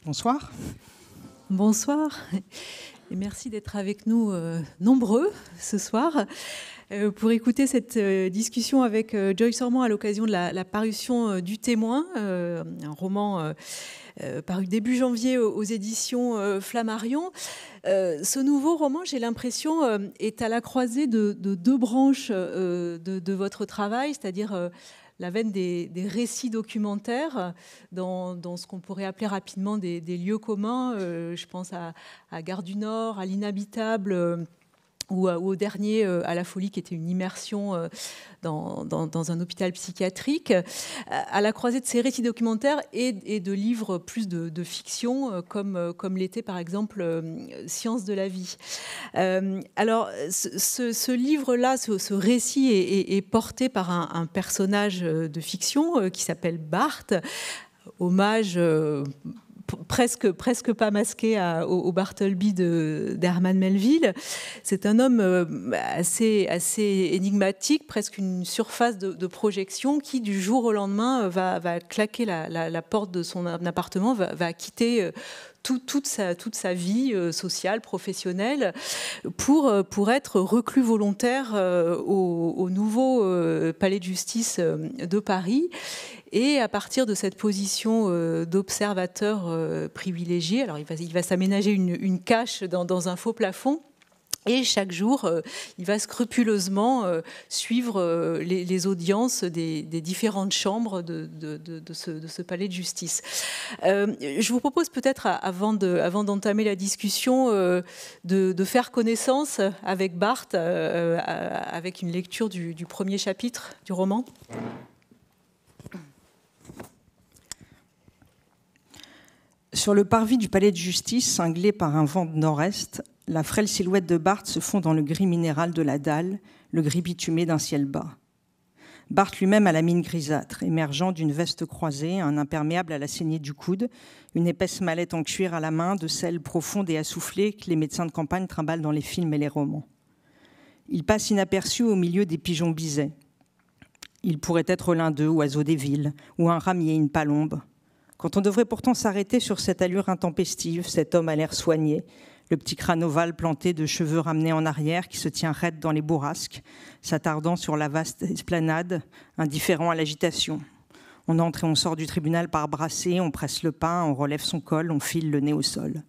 Bonsoir. Bonsoir et merci d'être avec nous nombreux ce soir pour écouter cette discussion avec Joyce Ormand à l'occasion de la parution du Témoin, un roman paru début janvier aux éditions Flammarion. Ce nouveau roman, j'ai l'impression, est à la croisée de deux branches de votre travail, c'est-à-dire la veine des récits documentaires dans ce qu'on pourrait appeler rapidement des lieux communs. Je pense à Gare du Nord, à l'Inhabitable, ou au dernier, à la Folie, qui était une immersion dans un hôpital psychiatrique, à la croisée de ces récits documentaires et de livres plus de fiction, comme l'était par exemple Sciences de la vie. Alors, ce livre-là, ce récit est porté par un personnage de fiction qui s'appelle Barthes, hommage presque pas masqué au Bartleby d'Herman Melville. C'est un homme assez énigmatique, presque une surface de projection qui, du jour au lendemain, va claquer la porte de son appartement, va quitter toute sa vie sociale, professionnelle, pour être reclus volontaire au nouveau palais de justice de Paris. Et à partir de cette position d'observateur privilégié, alors il va s'aménager une cache dans un faux plafond. Et chaque jour, il va scrupuleusement suivre les audiences des différentes chambres de ce palais de justice. Je vous propose peut-être, avant d'entamer la discussion, de faire connaissance avec Barthes, avec une lecture du premier chapitre du roman. Sur le parvis du palais de justice, cinglé par un vent de nord-est, la frêle silhouette de Barthes se fond dans le gris minéral de la dalle, le gris bitumé d'un ciel bas. Barthes lui-même a la mine grisâtre, émergeant d'une veste croisée, un imperméable à la saignée du coude, une épaisse mallette en cuir à la main, de celle profonde et assoufflée que les médecins de campagne trimballent dans les films et les romans. Il passe inaperçu au milieu des pigeons bisets. Il pourrait être l'un d'eux, oiseau des villes, ou un ramier, une palombe. Quand on devrait pourtant s'arrêter sur cette allure intempestive, cet homme à l'air soigné, le petit crâne ovale planté de cheveux ramenés en arrière qui se tient raide dans les bourrasques, s'attardant sur la vaste esplanade, indifférent à l'agitation. On entre et on sort du tribunal par brassée, on presse le pain, on relève son col, on file le nez au sol.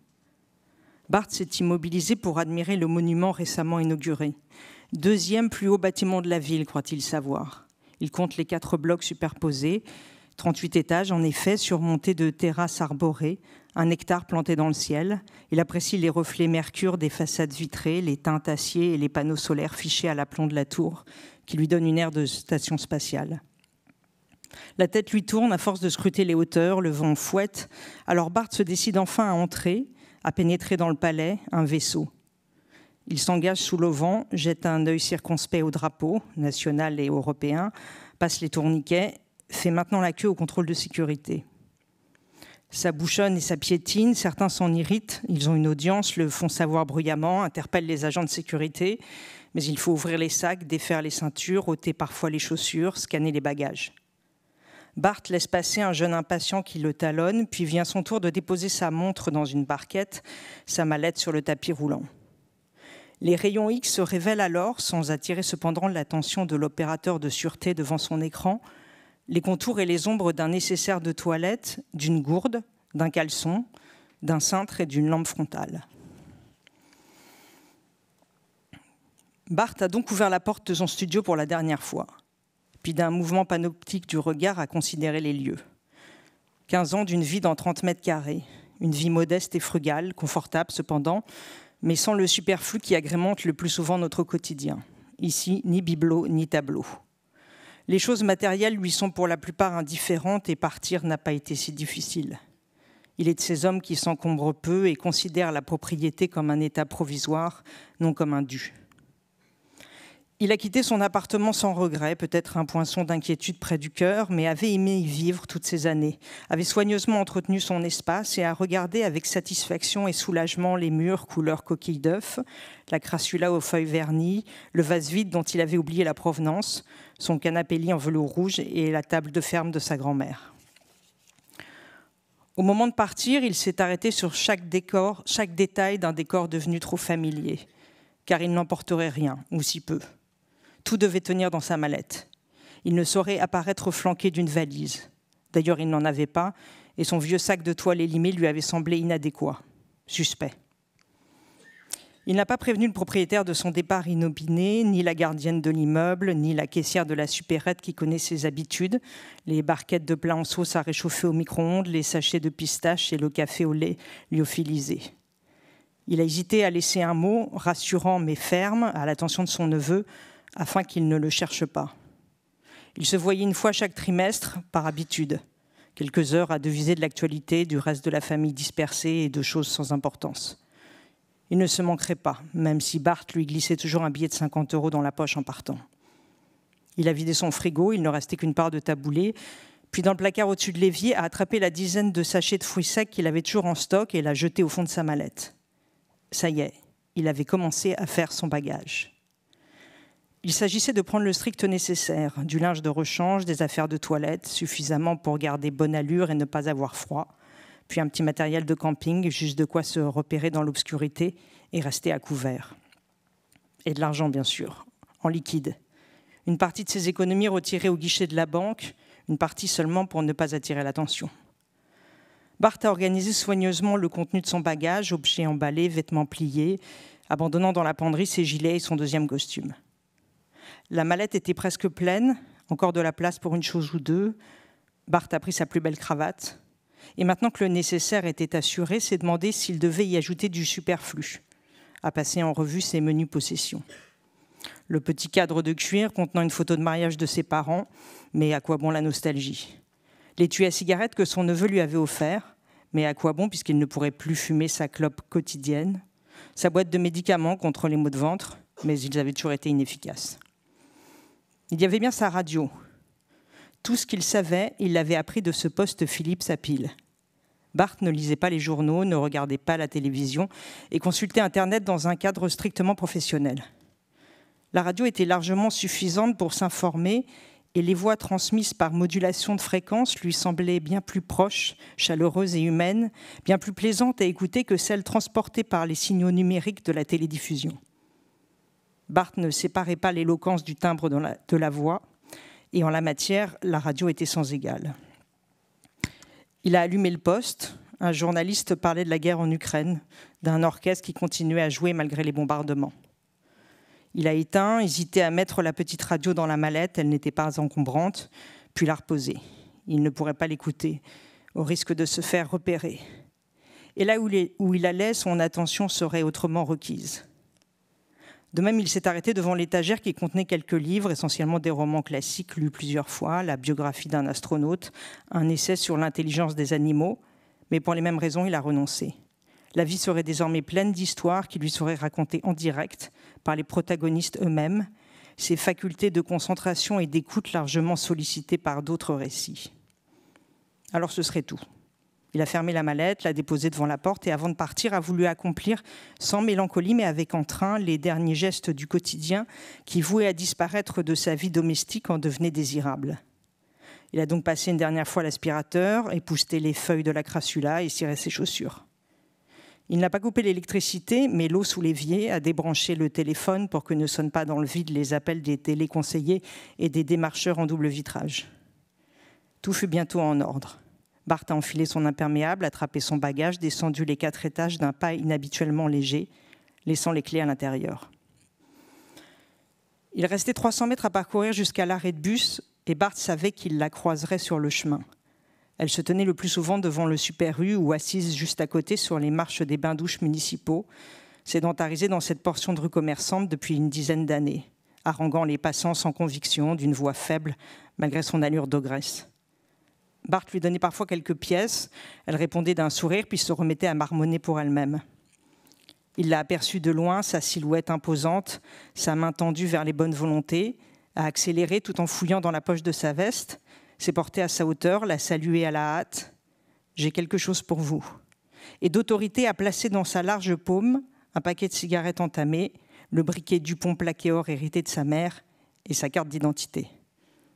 Barthes s'est immobilisé pour admirer le monument récemment inauguré. 2e plus haut bâtiment de la ville, croit-il savoir. Il compte les 4 blocs superposés, 38 étages, en effet, surmontés de terrasses arborées, 1 hectare planté dans le ciel. Il apprécie les reflets mercure des façades vitrées, les teintes acier et les panneaux solaires fichés à l'aplomb de la tour, qui lui donnent une aire de station spatiale. La tête lui tourne à force de scruter les hauteurs, le vent fouette. Alors Barthes se décide enfin à entrer, à pénétrer dans le palais, un vaisseau. Il s'engage sous l'auvent, jette un œil circonspect au drapeau, national et européen, passe les tourniquets, fait maintenant la queue au contrôle de sécurité. Ça bouchonne et ça piétine, certains s'en irritent, ils ont une audience, le font savoir bruyamment, interpellent les agents de sécurité, mais il faut ouvrir les sacs, défaire les ceintures, ôter parfois les chaussures, scanner les bagages. Barthes laisse passer un jeune impatient qui le talonne, puis vient son tour de déposer sa montre dans une barquette, sa mallette sur le tapis roulant. Les rayons X se révèlent alors, sans attirer cependant l'attention de l'opérateur de sûreté devant son écran, les contours et les ombres d'un nécessaire de toilette, d'une gourde, d'un caleçon, d'un cintre et d'une lampe frontale. Barthes a donc ouvert la porte de son studio pour la dernière fois, puis d'un mouvement panoptique du regard a considéré les lieux. 15 ans d'une vie dans 30 mètres carrés, une vie modeste et frugale, confortable cependant, mais sans le superflu qui agrémente le plus souvent notre quotidien. Ici, ni bibelot, ni tableau. Les choses matérielles lui sont pour la plupart indifférentes et partir n'a pas été si difficile. Il est de ces hommes qui s'encombrent peu et considèrent la propriété comme un état provisoire, non comme un dû. Il a quitté son appartement sans regret, peut-être un poinçon d'inquiétude près du cœur, mais avait aimé y vivre toutes ces années, avait soigneusement entretenu son espace et a regardé avec satisfaction et soulagement les murs couleur coquille d'œuf, la crassula aux feuilles vernies, le vase vide dont il avait oublié la provenance, son canapé lit en velours rouge et la table de ferme de sa grand-mère. Au moment de partir, il s'est arrêté sur chaque détail d'un décor devenu trop familier, car il n'emporterait rien, ou si peu. Tout devait tenir dans sa mallette. Il ne saurait apparaître flanqué d'une valise. D'ailleurs, il n'en avait pas, et son vieux sac de toile élimé lui avait semblé inadéquat, suspect. Il n'a pas prévenu le propriétaire de son départ inopiné, ni la gardienne de l'immeuble, ni la caissière de la supérette qui connaît ses habitudes, les barquettes de plats en sauce à réchauffer au micro-ondes, les sachets de pistaches et le café au lait lyophilisé. Il a hésité à laisser un mot, rassurant mais ferme, à l'attention de son neveu, afin qu'il ne le cherche pas. Il se voyait une fois chaque trimestre, par habitude, quelques heures à deviser de l'actualité, du reste de la famille dispersée et de choses sans importance. Il ne se manquerait pas, même si Bart lui glissait toujours un billet de 50 € dans la poche en partant. Il a vidé son frigo, il ne restait qu'une part de taboulé, puis dans le placard au-dessus de l'évier, a attrapé la dizaine de sachets de fruits secs qu'il avait toujours en stock et l'a jeté au fond de sa mallette. Ça y est, il avait commencé à faire son bagage. Il s'agissait de prendre le strict nécessaire, du linge de rechange, des affaires de toilette, suffisamment pour garder bonne allure et ne pas avoir froid, puis un petit matériel de camping, juste de quoi se repérer dans l'obscurité et rester à couvert. Et de l'argent, bien sûr, en liquide. Une partie de ses économies retirées au guichet de la banque, une partie seulement pour ne pas attirer l'attention. Bart a organisé soigneusement le contenu de son bagage, objets emballés, vêtements pliés, abandonnant dans la penderie ses gilets et son deuxième costume. La mallette était presque pleine, encore de la place pour une chose ou deux. Bart a pris sa plus belle cravate. Et maintenant que le nécessaire était assuré, s'est demandé s'il devait y ajouter du superflu, à passer en revue ses menues possessions. Le petit cadre de cuir contenant une photo de mariage de ses parents, mais à quoi bon la nostalgie? L'étui à cigarette que son neveu lui avait offert, mais à quoi bon puisqu'il ne pourrait plus fumer sa clope quotidienne? Sa boîte de médicaments contre les maux de ventre, mais ils avaient toujours été inefficaces. Il y avait bien sa radio. Tout ce qu'il savait, il l'avait appris de ce poste Philips à pile. Bart ne lisait pas les journaux, ne regardait pas la télévision et consultait Internet dans un cadre strictement professionnel. La radio était largement suffisante pour s'informer et les voix transmises par modulation de fréquence lui semblaient bien plus proches, chaleureuses et humaines, bien plus plaisantes à écouter que celles transportées par les signaux numériques de la télédiffusion. Bart ne séparait pas l'éloquence du timbre de la voix, et en la matière, la radio était sans égale. Il a allumé le poste. Un journaliste parlait de la guerre en Ukraine, d'un orchestre qui continuait à jouer malgré les bombardements. Il a éteint, hésité à mettre la petite radio dans la mallette, elle n'était pas encombrante, puis l'a reposée. Il ne pourrait pas l'écouter, au risque de se faire repérer. Et là où il allait, son attention serait autrement requise. De même, il s'est arrêté devant l'étagère qui contenait quelques livres, essentiellement des romans classiques lus plusieurs fois, la biographie d'un astronaute, un essai sur l'intelligence des animaux, mais pour les mêmes raisons, il a renoncé. La vie serait désormais pleine d'histoires qui lui seraient racontées en direct par les protagonistes eux-mêmes, ses facultés de concentration et d'écoute largement sollicitées par d'autres récits. Alors ce serait tout. Il a fermé la mallette, l'a déposée devant la porte et avant de partir, a voulu accomplir, sans mélancolie mais avec entrain, les derniers gestes du quotidien qui, voués à disparaître de sa vie domestique, en devenaient désirables. Il a donc passé une dernière fois l'aspirateur, épousseté les feuilles de la crassula et ciré ses chaussures. Il n'a pas coupé l'électricité, mais l'eau sous l'évier, a débranché le téléphone pour que ne sonnent pas dans le vide les appels des téléconseillers et des démarcheurs en double vitrage. Tout fut bientôt en ordre. Bart a enfilé son imperméable, attrapé son bagage, descendu les 4 étages d'un pas inhabituellement léger, laissant les clés à l'intérieur. Il restait 300 mètres à parcourir jusqu'à l'arrêt de bus et Bart savait qu'il la croiserait sur le chemin. Elle se tenait le plus souvent devant le Super U ou assise juste à côté sur les marches des bains-douches municipaux, sédentarisée dans cette portion de rue commerçante depuis une dizaine d'années, haranguant les passants sans conviction, d'une voix faible, malgré son allure d'ogresse. Bart lui donnait parfois quelques pièces. Elle répondait d'un sourire, puis se remettait à marmonner pour elle-même. Il l'a aperçue de loin, sa silhouette imposante, sa main tendue vers les bonnes volontés, a accéléré tout en fouillant dans la poche de sa veste, s'est porté à sa hauteur, l'a salué à la hâte. « J'ai quelque chose pour vous. » Et d'autorité a placé dans sa large paume un paquet de cigarettes entamées, le briquet Dupont plaqué or hérité de sa mère et sa carte d'identité.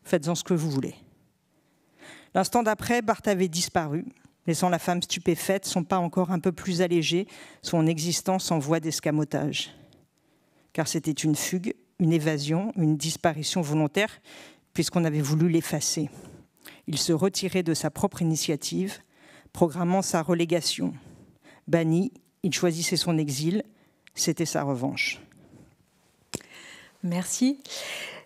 Faites-en ce que vous voulez. L'instant d'après, Bart avait disparu. laissant la femme stupéfaite, son pas encore un peu plus allégé, son existence en voie d'escamotage. Car c'était une fugue, une évasion, une disparition volontaire, puisqu'on avait voulu l'effacer. Il se retirait de sa propre initiative, programmant sa relégation. Banni, il choisissait son exil, c'était sa revanche. Merci.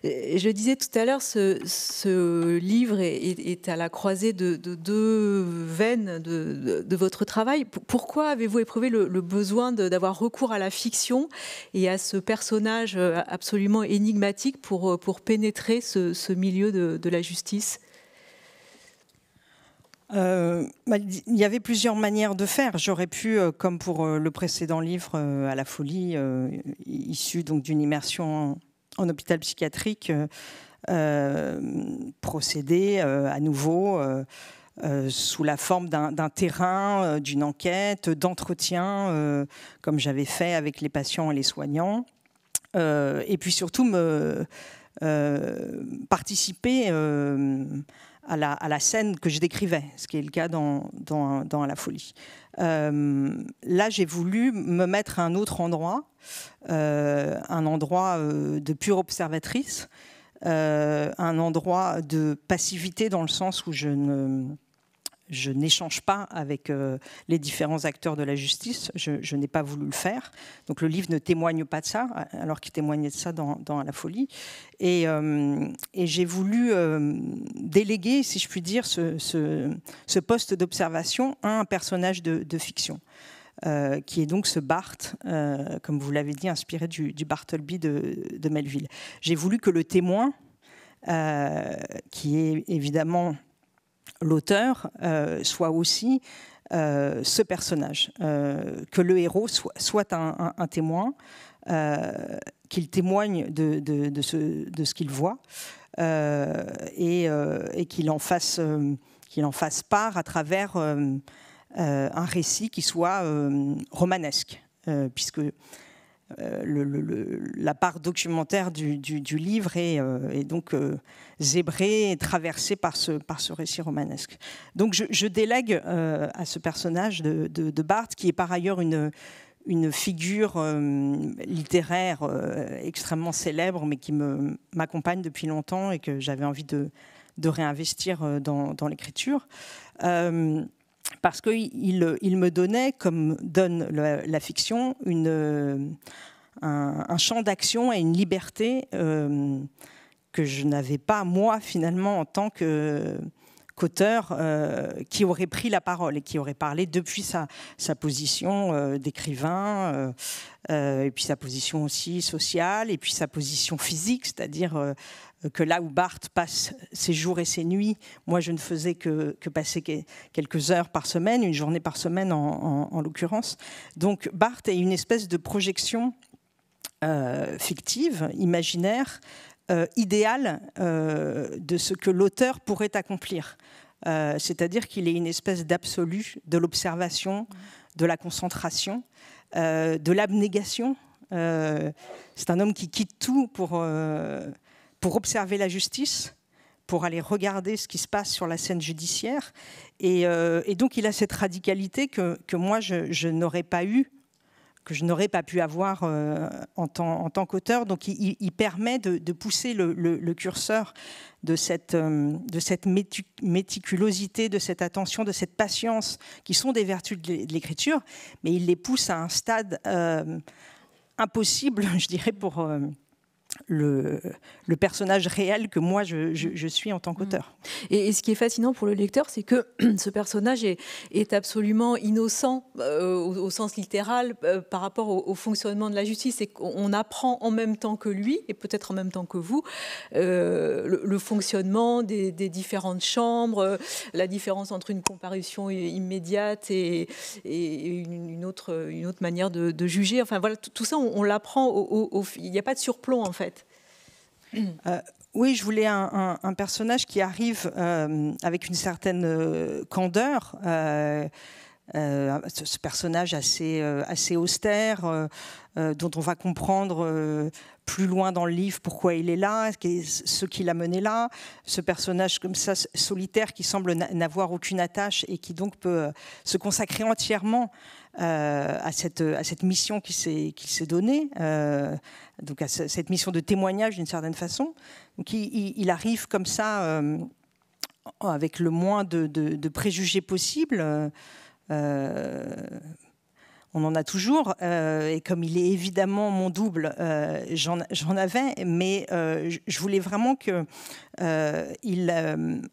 Je disais tout à l'heure, ce livre est à la croisée de deux veines de votre travail. Pourquoi avez-vous éprouvé le besoin d'avoir recours à la fiction et à ce personnage absolument énigmatique pour pénétrer ce milieu de la justice ? Il y avait plusieurs manières de faire. J'aurais pu, comme pour le précédent livre, À la folie, issu donc d'une immersion en hôpital psychiatrique, procéder à nouveau sous la forme d'un terrain, d'une enquête, d'entretien, comme j'avais fait avec les patients et les soignants, et puis surtout participer à la scène que je décrivais, ce qui est le cas dans À la folie. Là, j'ai voulu me mettre à un autre endroit, un endroit de pure observatrice, un endroit de passivité dans le sens où je n'échange pas avec les différents acteurs de la justice. Je n'ai pas voulu le faire. Donc le livre ne témoigne pas de ça, alors qu'il témoignait de ça dans À la folie. Et j'ai voulu déléguer, si je puis dire, ce poste d'observation à un personnage de fiction, qui est donc ce Bart, comme vous l'avez dit, inspiré du Bartleby de Melville. J'ai voulu que le témoin, qui est évidemment l'auteur, soit aussi ce personnage, que le héros soit un témoin, qu'il témoigne de ce qu'il voit, et qu'il en fasse part à travers un récit qui soit romanesque, puisque la part documentaire du livre est donc zébrée et traversée par ce récit romanesque. Donc je délègue à ce personnage de Bart, qui est par ailleurs une figure littéraire extrêmement célèbre, mais qui m'accompagne depuis longtemps et que j'avais envie de réinvestir dans l'écriture. Parce qu'il me donnait, comme donne la fiction, un champ d'action et une liberté que je n'avais pas, moi, finalement, en tant qu'auteur, qui aurait pris la parole et qui aurait parlé depuis sa position d'écrivain, et puis sa position aussi sociale, et puis sa position physique, c'est-à-dire que là où Bart passe ses jours et ses nuits, moi je ne faisais que passer quelques heures par semaine, une journée par semaine en l'occurrence. Donc Bart est une espèce de projection fictive, imaginaire, idéale de ce que l'auteur pourrait accomplir. C'est-à-dire qu'il est une espèce d'absolu de l'observation, de la concentration, de l'abnégation. C'est un homme qui quitte tout pour observer la justice, pour aller regarder ce qui se passe sur la scène judiciaire. Et donc, il a cette radicalité que moi, je n'aurais pas eu, que je n'aurais pas pu avoir en tant qu'auteur. Donc, il permet de pousser le curseur de cette méticulosité, de cette attention, de cette patience, qui sont des vertus de l'écriture, mais il les pousse à un stade impossible, je dirais, pour le personnage réel que moi je suis en tant qu'auteur. Et ce qui est fascinant pour le lecteur, c'est que ce personnage est absolument innocent au sens littéral par rapport au fonctionnement de la justice, et qu'on apprend en même temps que lui, et peut-être en même temps que vous, le fonctionnement des différentes chambres, la différence entre une comparution immédiate et une autre manière de juger. Enfin voilà, tout ça on l'apprend il n'y a pas de surplomb en fait. Oui, je voulais un personnage qui arrive avec une certaine candeur, ce personnage assez austère, dont on va comprendre plus loin dans le livre pourquoi il est là, ce qui l'a mené là, ce personnage comme ça solitaire qui semble n'avoir aucune attache et qui donc peut se consacrer entièrement à cette mission qu'il s'est donnée, donc à cette mission de témoignage d'une certaine façon. Donc il arrive comme ça avec le moins de préjugés possible. On en a toujours, et comme il est évidemment mon double, j'en avais, mais je voulais vraiment qu'il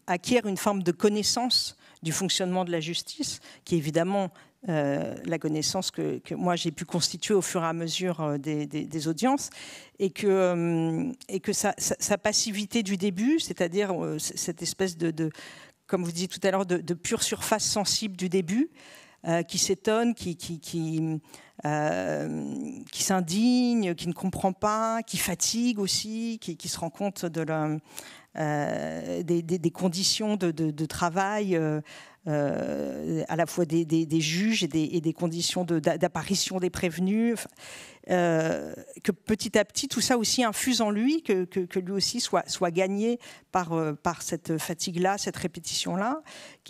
acquiert une forme de connaissance du fonctionnement de la justice, qui est évidemment la connaissance que moi j'ai pu constituer au fur et à mesure des audiences, et que sa passivité du début, c'est-à-dire cette espèce comme vous disiez tout à l'heure, de pure surface sensible du début, qui s'étonne, qui s'indigne, qui ne comprend pas, qui fatigue aussi, qui se rend compte des conditions de travail, à la fois des juges et des conditions d'apparition des prévenus, que petit à petit tout ça aussi infuse en lui, que lui aussi soit gagné par cette fatigue-là, cette répétition-là,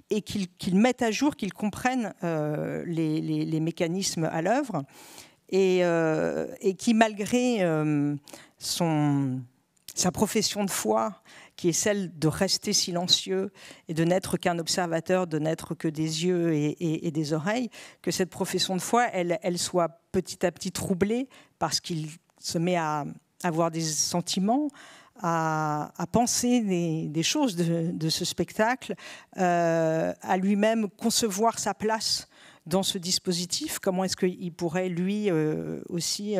et qu'il mette à jour, qu'il comprenne les mécanismes à l'œuvre, et qui, malgré sa profession de foi, qui est celle de rester silencieux et de n'être qu'un observateur, de n'être que des yeux et des oreilles, que cette profession de foi, elle soit petit à petit troublée parce qu'il se met à avoir des sentiments, à penser des choses de ce spectacle, à lui-même concevoir sa place dans ce dispositif. Comment est-ce qu'il pourrait, lui, aussi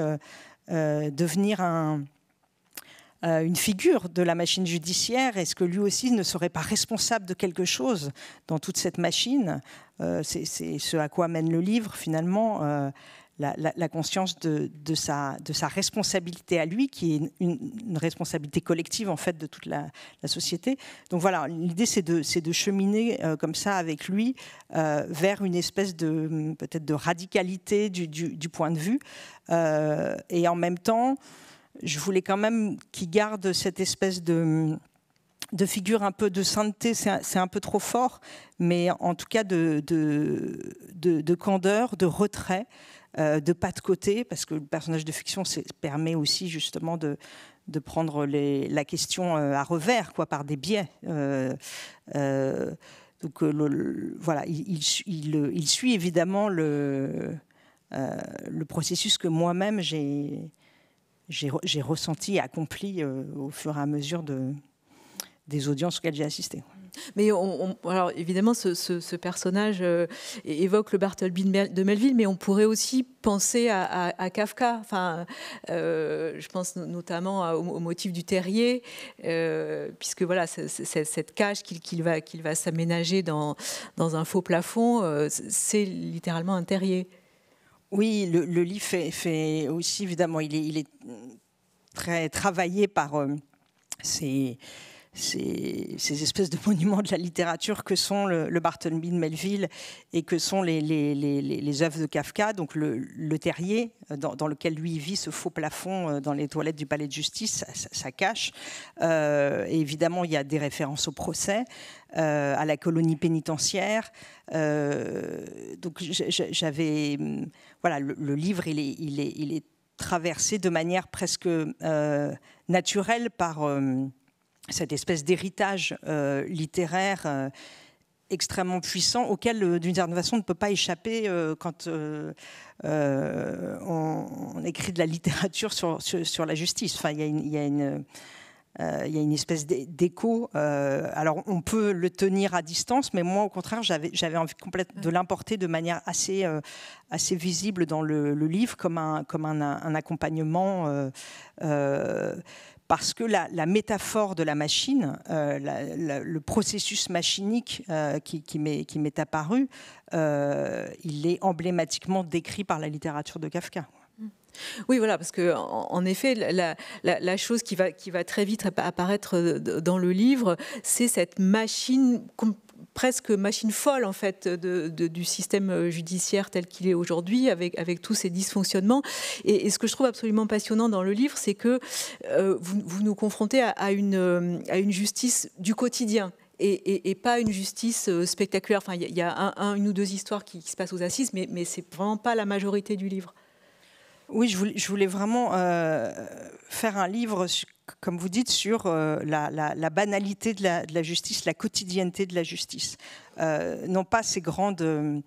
devenir une figure de la machine judiciaire? Est-ce que lui aussi ne serait pas responsable de quelque chose dans toute cette machine? C'est ce à quoi mène le livre, finalement, la conscience de sa responsabilité à lui, qui est une responsabilité collective, en fait, de toute la société. Donc voilà, l'idée, c'est de cheminer comme ça avec lui vers une espèce peut-être de radicalité du point de vue. Et en même temps, je voulais quand même qu'il garde cette espèce de figure un peu de sainteté, c'est un peu trop fort, mais en tout cas de candeur, de retrait, de pas de côté, parce que le personnage de fiction permet aussi justement de prendre la question à revers, par des biais. Donc voilà, il suit évidemment le processus que moi-même j'ai ressenti et accompli au fur et à mesure des audiences auxquelles j'ai assisté. Mais alors évidemment, ce personnage évoque le Bartleby de Melville, mais on pourrait aussi penser à Kafka. Enfin, je pense notamment au motif du terrier, puisque voilà, cette cage qu'il va s'aménager dans un faux plafond, c'est littéralement un terrier. Oui, le livre fait aussi, évidemment, il est très travaillé par ces espèces de monuments de la littérature que sont le Bartleby de Melville et que sont les œuvres de Kafka, donc le terrier dans lequel lui vit, ce faux plafond dans les toilettes du palais de justice, ça cache. Et évidemment, il y a des références au procès, à la colonie pénitentiaire. Donc j'avais... Voilà, le livre, il est traversé de manière presque naturelle par... cette espèce d'héritage littéraire extrêmement puissant auquel, d'une certaine façon, on ne peut pas échapper quand on écrit de la littérature sur la justice. Enfin, il y a une espèce d'écho. Alors, on peut le tenir à distance, mais moi, au contraire, j'avais envie de l'importer de manière assez visible dans le livre, comme un accompagnement. Parce que la métaphore de la machine, le processus machinique qui m'est apparu, il est emblématiquement décrit par la littérature de Kafka. Oui, voilà, parce que en effet, la chose qui va très vite apparaître dans le livre, c'est cette machine presque machine folle en fait du système judiciaire tel qu'il est aujourd'hui, avec tous ces dysfonctionnements. Et ce que je trouve absolument passionnant dans le livre, c'est que vous nous confrontez à une justice du quotidien. Et pas une justice spectaculaire. Enfin, il y a une ou deux histoires qui se passent aux assises, mais c'est vraiment pas la majorité du livre. Oui, je voulais vraiment faire un livre, comme vous dites, sur la banalité de la justice, la quotidienneté de la justice. Non pas ces grandes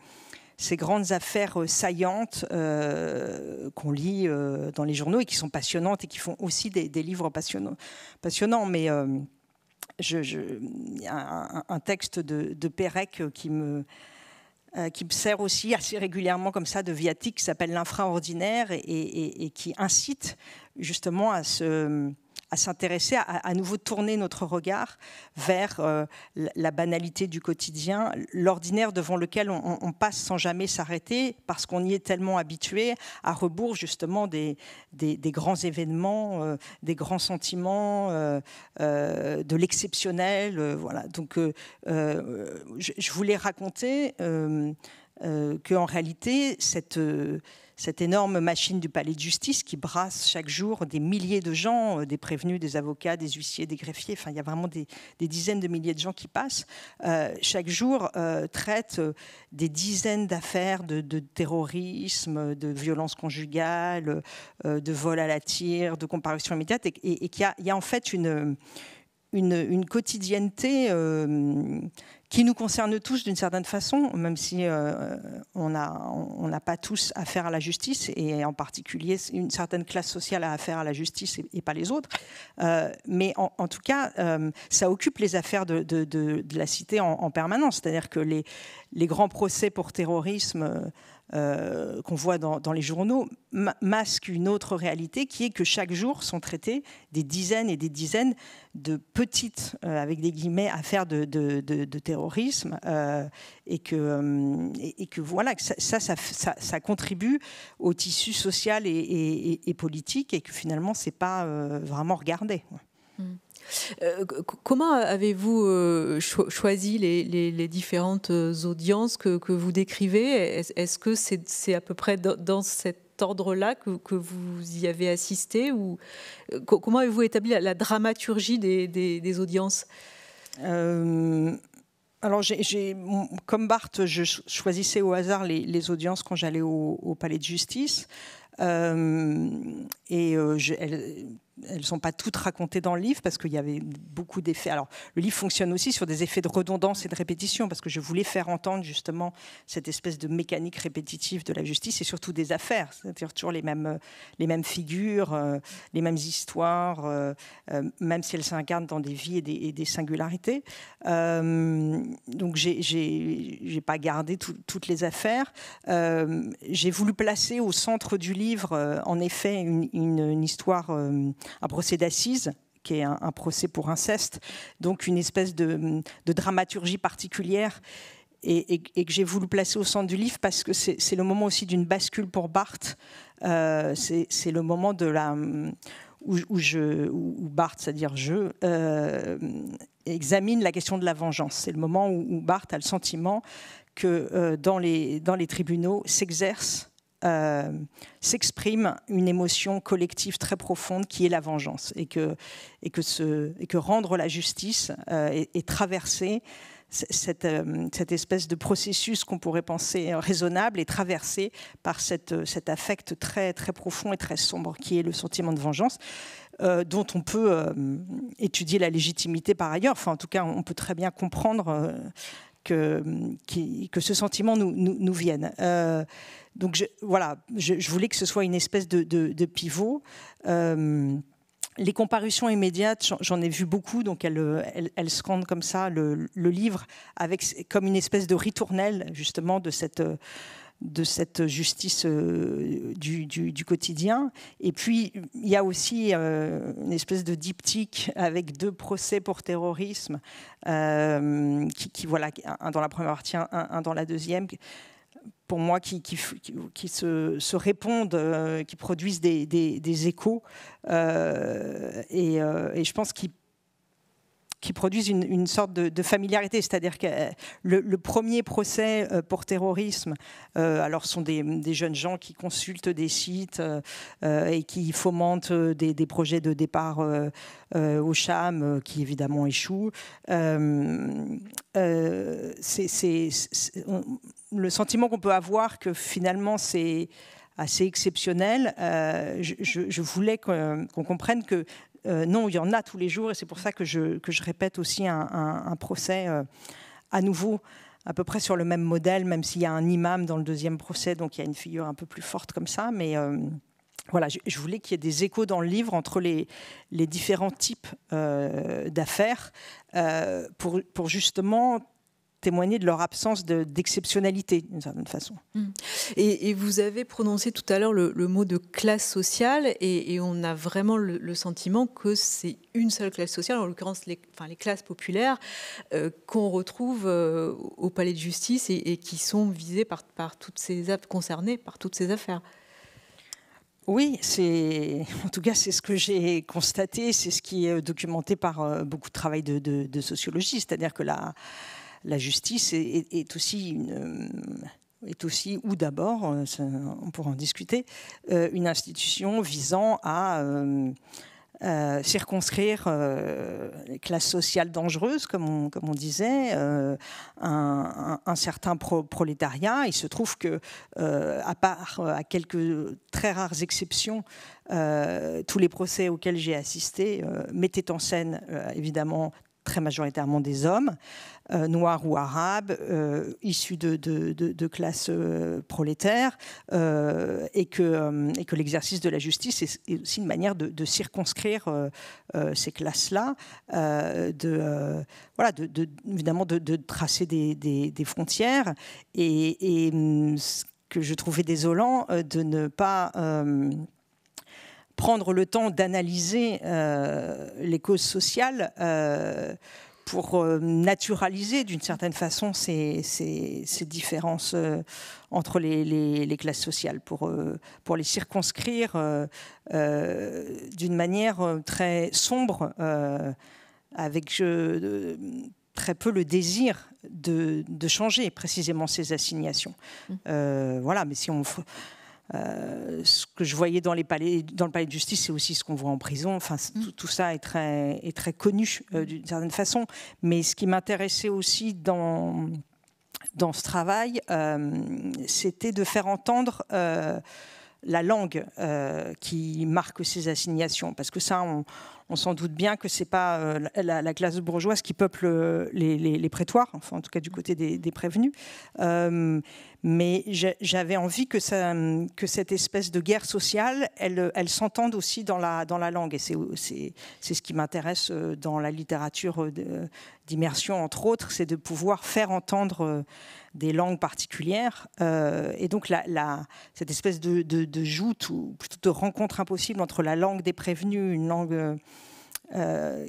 affaires saillantes qu'on lit dans les journaux et qui sont passionnantes et qui font aussi des livres passionnants. Mais il y a un texte de Pérec qui me sert aussi assez régulièrement comme ça de viatique, qui s'appelle l'infraordinaire et qui incite justement à s'intéresser, à nouveau tourner notre regard vers la banalité du quotidien, l'ordinaire devant lequel on passe sans jamais s'arrêter parce qu'on y est tellement habitué, à rebours justement des grands événements, des grands sentiments, de l'exceptionnel. Voilà. Donc je voulais raconter qu'en réalité, cette énorme machine du palais de justice qui brasse chaque jour des milliers de gens, des prévenus, des avocats, des huissiers, des greffiers, enfin il y a vraiment des dizaines de milliers de gens qui passent, chaque jour traite des dizaines d'affaires de terrorisme, de violence conjugale, de vol à la tire, de comparution immédiate, et qu'il y a en fait une quotidienneté qui nous concerne tous d'une certaine façon, même si on n'a pas tous affaire à la justice, et en particulier une certaine classe sociale a affaire à la justice et pas les autres. Mais en tout cas, ça occupe les affaires de la cité en permanence. C'est-à-dire que les grands procès pour terrorisme qu'on voit dans les journaux masquent une autre réalité, qui est que chaque jour sont traitées des dizaines et des dizaines de petites, avec des guillemets, affaires de terrorisme, et que voilà, que ça contribue au tissu social et politique, et que finalement c'est pas vraiment regardé. Comment avez-vous choisi les différentes audiences que vous décrivez ? Est-ce que c'est à peu près dans cet ordre-là que vous y avez assisté, ou comment avez-vous établi la dramaturgie des audiences ? Alors, comme Barthes, je choisissais au hasard les audiences quand j'allais au palais de justice. Elles ne sont pas toutes racontées dans le livre parce qu'il y avait beaucoup d'effets. Alors, le livre fonctionne aussi sur des effets de redondance et de répétition, parce que je voulais faire entendre justement cette espèce de mécanique répétitive de la justice et surtout des affaires, c'est-à-dire toujours les mêmes figures, les mêmes histoires, même si elles s'incarnent dans des vies et des singularités. Donc, j'ai pas gardé toutes les affaires. J'ai voulu placer au centre du livre, en effet, une histoire, un procès d'assises, qui est un procès pour inceste, donc une espèce de dramaturgie particulière, et que j'ai voulu placer au centre du livre parce que c'est le moment aussi d'une bascule pour Barthes. C'est le moment où Barthes, c'est-à-dire examine la question de la vengeance. C'est le moment où Barthes a le sentiment que dans les tribunaux s'exprime une émotion collective très profonde qui est la vengeance, et que rendre la justice et traverser cette espèce de processus qu'on pourrait penser raisonnable est traversé par cet affect très, très profond et très sombre qui est le sentiment de vengeance, dont on peut étudier la légitimité par ailleurs. Enfin, en tout cas, on peut très bien comprendre que ce sentiment nous vienne. Donc je voulais que ce soit une espèce de pivot. Les comparutions immédiates, j'en ai vu beaucoup, donc elles scandent comme ça le livre, comme une espèce de ritournelle justement de cette justice du quotidien. Et puis, il y a aussi une espèce de diptyque avec 2 procès pour terrorisme, qui voilà, un dans la première partie, un dans la deuxième, pour moi, qui se répondent, qui produisent des échos. Et je pense qui produisent une sorte de familiarité, c'est-à-dire que le premier procès pour terrorisme, alors sont des jeunes gens qui consultent des sites et qui fomentent des projets de départ au Cham, qui évidemment échouent. C'est le sentiment qu'on peut avoir que finalement c'est assez exceptionnel. Je voulais qu'on comprenne que non, il y en a tous les jours, et c'est pour ça que je répète aussi un procès à nouveau, à peu près sur le même modèle, même s'il y a un imam dans le deuxième procès, donc il y a une figure un peu plus forte comme ça, mais voilà, je voulais qu'il y ait des échos dans le livre entre les différents types d'affaires pour justement témoigner de leur absence d'exceptionnalité, d'une certaine façon. Et vous avez prononcé tout à l'heure le mot de classe sociale, et on a vraiment le sentiment que c'est une seule classe sociale, en l'occurrence les classes populaires, qu'on retrouve au palais de justice et qui sont visées par toutes ces concernées par toutes ces affaires. Oui, en tout cas, c'est ce que j'ai constaté, c'est ce qui est documenté par beaucoup de travail de sociologie, c'est-à-dire que la justice est aussi ou d'abord, on pourra en discuter, une institution visant à circonscrire les classes sociales dangereuses, comme on disait, un certain prolétariat. Il se trouve que, à part à quelques très rares exceptions, tous les procès auxquels j'ai assisté mettaient en scène, évidemment, très majoritairement des hommes, noirs ou arabes, issus de classes prolétaires, et que l'exercice de la justice est aussi une manière de circonscrire ces classes-là, évidemment de tracer des frontières, et ce que je trouvais désolant, de ne pas prendre le temps d'analyser les causes sociales pour naturaliser d'une certaine façon ces différences entre les classes sociales, pour les circonscrire d'une manière très sombre, avec très peu le désir de changer précisément ces assignations. Voilà, mais si on... ce que je voyais dans le palais de justice, c'est aussi ce qu'on voit en prison. Enfin, tout ça est très connu d'une certaine façon. Mais ce qui m'intéressait aussi dans ce travail, c'était de faire entendre la langue qui marque ces assignations. Parce que ça, on s'en doute bien que ce n'est pas la classe bourgeoise qui peuple les prétoires, enfin en tout cas du côté des prévenus. Mais j'avais envie que cette espèce de guerre sociale, elle s'entende aussi dans la langue. Et c'est ce qui m'intéresse dans la littérature d'immersion, entre autres, c'est de pouvoir faire entendre des langues particulières. Et donc cette espèce de joute, ou plutôt de rencontre impossible entre la langue des prévenus, une langue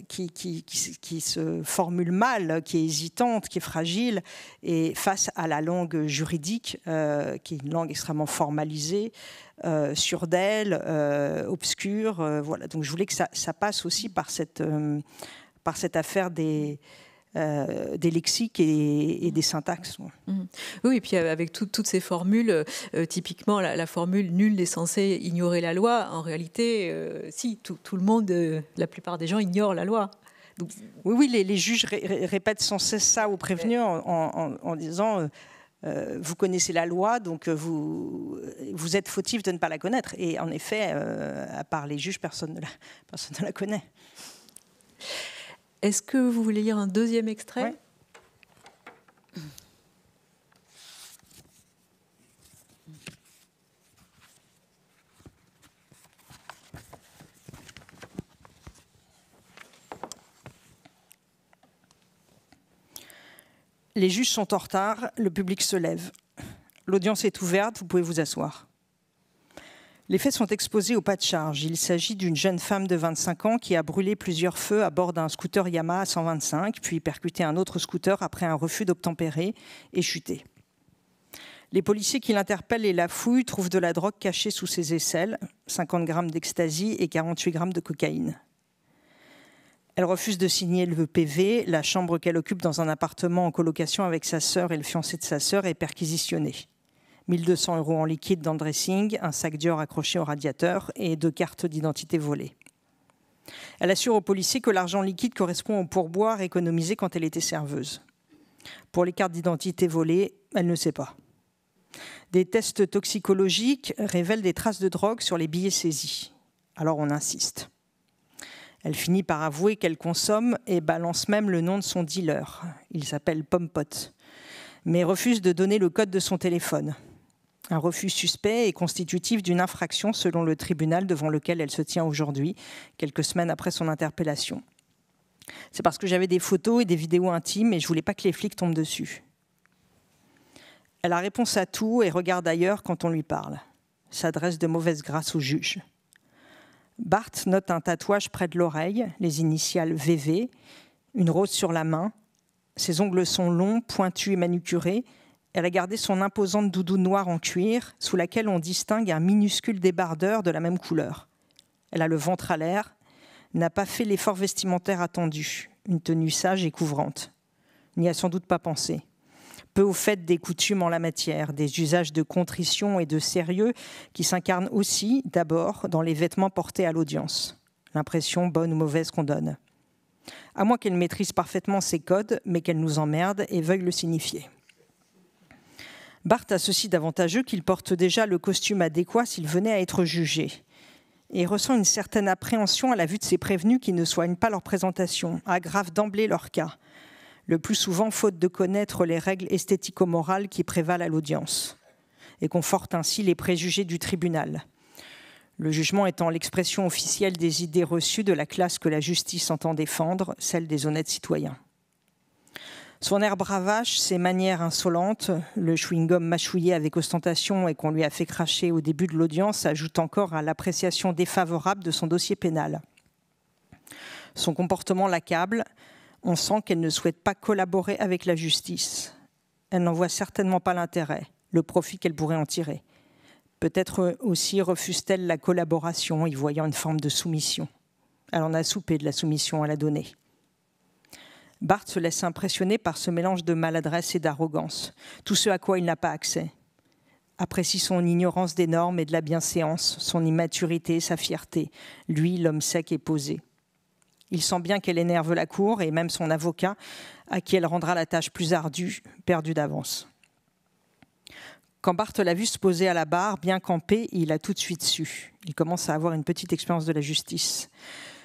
qui se formule mal, qui est hésitante, qui est fragile, et face à la langue juridique, qui est une langue extrêmement formalisée, sûre d'elle, obscure. Voilà. Donc je voulais que ça passe aussi par cette affaire des lexiques et des syntaxes. Oui, et puis avec toutes ces formules, typiquement la formule « nul n'est censé ignorer la loi », en réalité, si, tout le monde, la plupart des gens ignorent la loi. Donc... Oui, les juges répètent sans cesse ça aux prévenus en disant vous connaissez la loi, donc vous êtes fautif de ne pas la connaître. Et en effet, à part les juges, personne ne la connaît. Est-ce que vous voulez lire un deuxième extrait ? Ouais. Les juges sont en retard, le public se lève. L'audience est ouverte, vous pouvez vous asseoir. Les faits sont exposés au pas de charge. Il s'agit d'une jeune femme de 25 ans qui a brûlé plusieurs feux à bord d'un scooter Yamaha 125, puis percuté un autre scooter après un refus d'obtempérer et chuté. Les policiers qui l'interpellent et la fouillent trouvent de la drogue cachée sous ses aisselles, 50 grammes d'ecstasy et 48 grammes de cocaïne. Elle refuse de signer le PV. La chambre qu'elle occupe dans un appartement en colocation avec sa sœur et le fiancé de sa sœur est perquisitionnée. 1 200 € en liquide dans le dressing, un sac Dior accroché au radiateur et 2 cartes d'identité volées. Elle assure aux policiers que l'argent liquide correspond au pourboire économisé quand elle était serveuse. Pour les cartes d'identité volées, elle ne sait pas. Des tests toxicologiques révèlent des traces de drogue sur les billets saisis. Alors on insiste. Elle finit par avouer qu'elle consomme et balance même le nom de son dealer. Il s'appelle Pompot, mais refuse de donner le code de son téléphone. Un refus suspect est constitutif d'une infraction selon le tribunal devant lequel elle se tient aujourd'hui, quelques semaines après son interpellation. C'est parce que j'avais des photos et des vidéos intimes et je ne voulais pas que les flics tombent dessus. Elle a réponse à tout et regarde ailleurs quand on lui parle. S'adresse de mauvaise grâce au juge. Bart note un tatouage près de l'oreille, les initiales VV, une rose sur la main. Ses ongles sont longs, pointus et manucurés. Elle a gardé son imposante doudoune noire en cuir, sous laquelle on distingue un minuscule débardeur de la même couleur. Elle a le ventre à l'air, n'a pas fait l'effort vestimentaire attendu, une tenue sage et couvrante. N'y a sans doute pas pensé. Peu au fait des coutumes en la matière, des usages de contrition et de sérieux qui s'incarnent aussi, d'abord, dans les vêtements portés à l'audience. L'impression bonne ou mauvaise qu'on donne. À moins qu'elle maîtrise parfaitement ces codes, mais qu'elle nous emmerde et veuille le signifier. Bart a ceci d'avantageux qu'il porte déjà le costume adéquat s'il venait à être jugé. Et ressent une certaine appréhension à la vue de ses prévenus qui ne soignent pas leur présentation, aggravent d'emblée leur cas. Le plus souvent faute de connaître les règles esthético-morales qui prévalent à l'audience et confortent ainsi les préjugés du tribunal. Le jugement étant l'expression officielle des idées reçues de la classe que la justice entend défendre, celle des honnêtes citoyens. Son air bravache, ses manières insolentes, le chewing-gum mâchouillé avec ostentation et qu'on lui a fait cracher au début de l'audience ajoutent encore à l'appréciation défavorable de son dossier pénal. Son comportement l'accable. On sent qu'elle ne souhaite pas collaborer avec la justice. Elle n'en voit certainement pas l'intérêt, le profit qu'elle pourrait en tirer. Peut-être aussi refuse-t-elle la collaboration, y voyant une forme de soumission. Elle en a soupé de la soumission à la donner. Bart se laisse impressionner par ce mélange de maladresse et d'arrogance, tout ce à quoi il n'a pas accès. Apprécie son ignorance des normes et de la bienséance, son immaturité, sa fierté. Lui, l'homme sec et posé. Il sent bien qu'elle énerve la cour et même son avocat, à qui elle rendra la tâche plus ardue, perdu d'avance. Quand Bart l'a vu se poser à la barre, bien campé, il a tout de suite su. Il commence à avoir une petite expérience de la justice.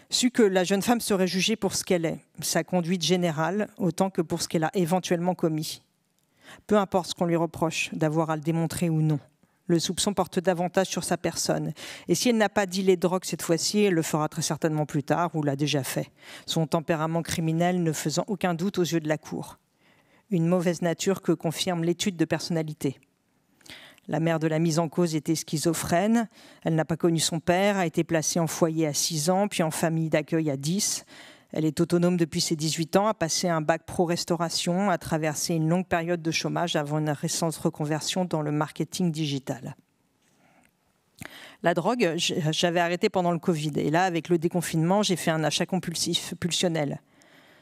Su que la jeune femme serait jugée pour ce qu'elle est, sa conduite générale, autant que pour ce qu'elle a éventuellement commis. Peu importe ce qu'on lui reproche, d'avoir à le démontrer ou non. Le soupçon porte davantage sur sa personne. Et si elle n'a pas dealé de drogue cette fois-ci, elle le fera très certainement plus tard ou l'a déjà fait. Son tempérament criminel ne faisant aucun doute aux yeux de la cour. Une mauvaise nature que confirme l'étude de personnalité. La mère de la mise en cause était schizophrène. Elle n'a pas connu son père, a été placée en foyer à 6 ans, puis en famille d'accueil à 10. Elle est autonome depuis ses 18 ans, a passé un bac pro-restauration, a traversé une longue période de chômage avant une récente reconversion dans le marketing digital. La drogue, j'avais arrêté pendant le Covid. Et là, avec le déconfinement, j'ai fait un achat compulsif, pulsionnel.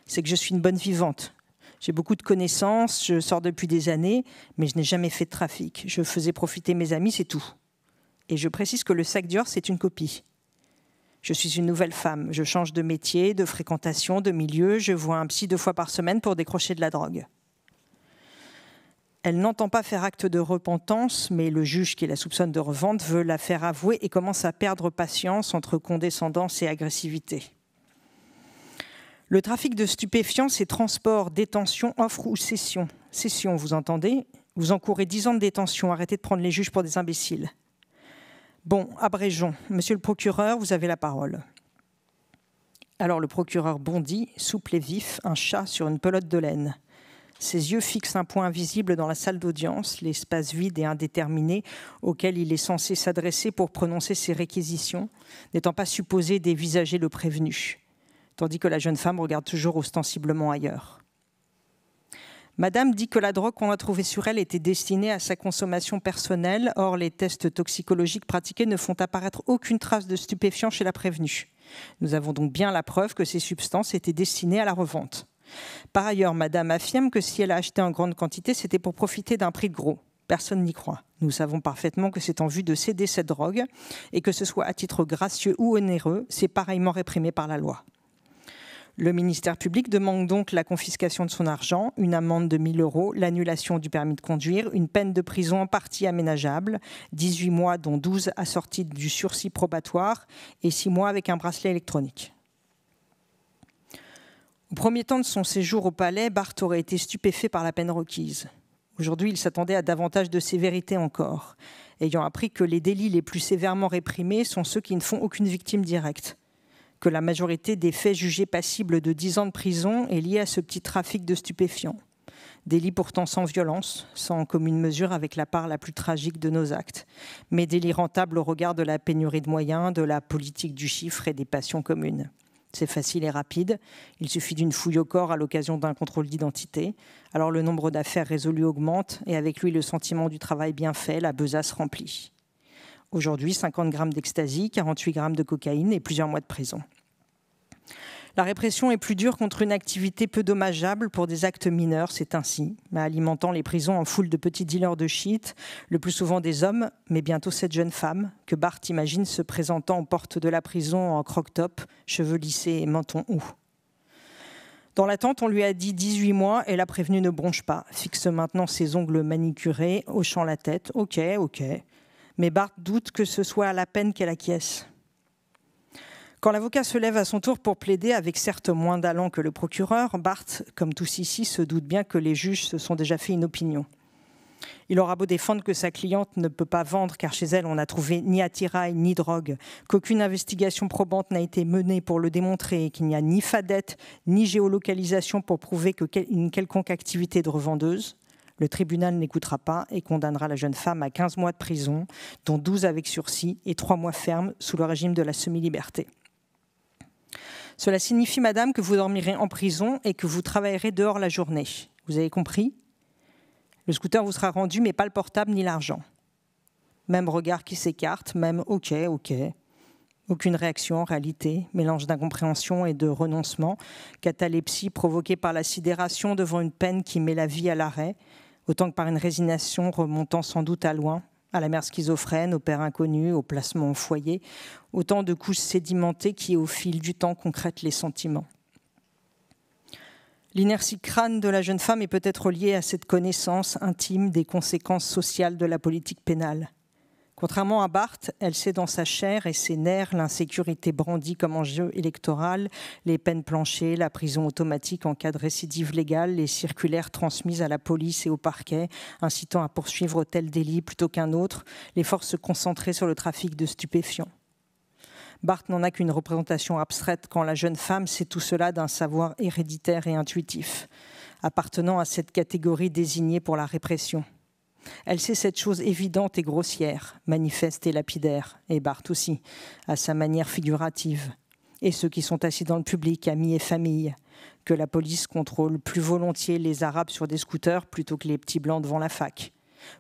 C'est que je suis une bonne vivante. J'ai beaucoup de connaissances, je sors depuis des années, mais je n'ai jamais fait de trafic. Je faisais profiter mes amis, c'est tout. Et je précise que le sac Dior, c'est une copie. Je suis une nouvelle femme. Je change de métier, de fréquentation, de milieu. Je vois un psy 2 fois par semaine pour décrocher de la drogue. Elle n'entend pas faire acte de repentance, mais le juge qui la soupçonne de revente veut la faire avouer et commence à perdre patience entre condescendance et agressivité. Le trafic de stupéfiants, c'est transport, détention, offre ou cession. Cession, vous entendez ? Vous encourez 10 ans de détention. Arrêtez de prendre les juges pour des imbéciles. Bon, abrégeons. Monsieur le procureur, vous avez la parole. Alors le procureur bondit, souple et vif, un chat sur une pelote de laine. Ses yeux fixent un point invisible dans la salle d'audience, l'espace vide et indéterminé auquel il est censé s'adresser pour prononcer ses réquisitions, n'étant pas supposé dévisager le prévenu, tandis que la jeune femme regarde toujours ostensiblement ailleurs. Madame dit que la drogue qu'on a trouvée sur elle était destinée à sa consommation personnelle. Or, les tests toxicologiques pratiqués ne font apparaître aucune trace de stupéfiant chez la prévenue. Nous avons donc bien la preuve que ces substances étaient destinées à la revente. Par ailleurs, Madame affirme que si elle a acheté en grande quantité, c'était pour profiter d'un prix de gros. Personne n'y croit. Nous savons parfaitement que c'est en vue de céder cette drogue et que ce soit à titre gracieux ou onéreux, c'est pareillement réprimé par la loi. Le ministère public demande donc la confiscation de son argent, une amende de 1 000 €, l'annulation du permis de conduire, une peine de prison en partie aménageable, 18 mois dont 12 assortis du sursis probatoire et 6 mois avec un bracelet électronique. Au premier temps de son séjour au palais, Barth aurait été stupéfait par la peine requise. Aujourd'hui, il s'attendait à davantage de sévérité encore, ayant appris que les délits les plus sévèrement réprimés sont ceux qui ne font aucune victime directe, que la majorité des faits jugés passibles de 10 ans de prison est liée à ce petit trafic de stupéfiants. Délit pourtant sans violence, sans commune mesure avec la part la plus tragique de nos actes, mais délit rentable au regard de la pénurie de moyens, de la politique du chiffre et des passions communes. C'est facile et rapide. Il suffit d'une fouille au corps à l'occasion d'un contrôle d'identité. Alors le nombre d'affaires résolues augmente et avec lui le sentiment du travail bien fait, la besace remplie. Aujourd'hui, 50 grammes d'ecstasy, 48 grammes de cocaïne et plusieurs mois de prison. La répression est plus dure contre une activité peu dommageable pour des actes mineurs, c'est ainsi, mais alimentant les prisons en foule de petits dealers de shit, le plus souvent des hommes, mais bientôt cette jeune femme que Barth imagine se présentant aux portes de la prison en croque-top, cheveux lissés et menton haut. Dans l'attente, on lui a dit 18 mois et la prévenue ne bronche pas, fixe maintenant ses ongles manicurés, hochant la tête. Ok. Mais Barth doute que ce soit à la peine qu'elle acquiesce. Quand l'avocat se lève à son tour pour plaider, avec certes moins d'allant que le procureur, Barth, comme tous ici, se doute bien que les juges se sont déjà fait une opinion. Il aura beau défendre que sa cliente ne peut pas vendre car chez elle on n'a trouvé ni attirail ni drogue, qu'aucune investigation probante n'a été menée pour le démontrer, qu'il n'y a ni fadette ni géolocalisation pour prouver une quelconque activité de revendeuse. Le tribunal n'écoutera pas et condamnera la jeune femme à 15 mois de prison, dont 12 avec sursis et 3 mois fermes sous le régime de la semi-liberté. Cela signifie, madame, que vous dormirez en prison et que vous travaillerez dehors la journée. Vous avez compris ? Le scooter vous sera rendu, mais pas le portable ni l'argent. Même regard qui s'écarte, même ok. Aucune réaction en réalité, mélange d'incompréhension et de renoncement, catalepsie provoquée par la sidération devant une peine qui met la vie à l'arrêt, autant que par une résignation remontant sans doute à loin, à la mère schizophrène, au père inconnu, au placement au foyer, autant de couches sédimentées qui, au fil du temps, concrètent les sentiments. L'inertie crâne de la jeune femme est peut-être liée à cette connaissance intime des conséquences sociales de la politique pénale. Contrairement à Barth, elle sait dans sa chair et ses nerfs l'insécurité brandie comme enjeu électoral, les peines planchées, la prison automatique en cas de récidive légale, les circulaires transmises à la police et au parquet, incitant à poursuivre tel délit plutôt qu'un autre, les forces concentrées sur le trafic de stupéfiants. Barth n'en a qu'une représentation abstraite quand la jeune femme sait tout cela d'un savoir héréditaire et intuitif, appartenant à cette catégorie désignée pour la répression. Elle sait cette chose évidente et grossière, manifeste et lapidaire, et Barth aussi, à sa manière figurative. Et ceux qui sont assis dans le public, amis et famille, que la police contrôle plus volontiers les Arabes sur des scooters plutôt que les petits blancs devant la fac.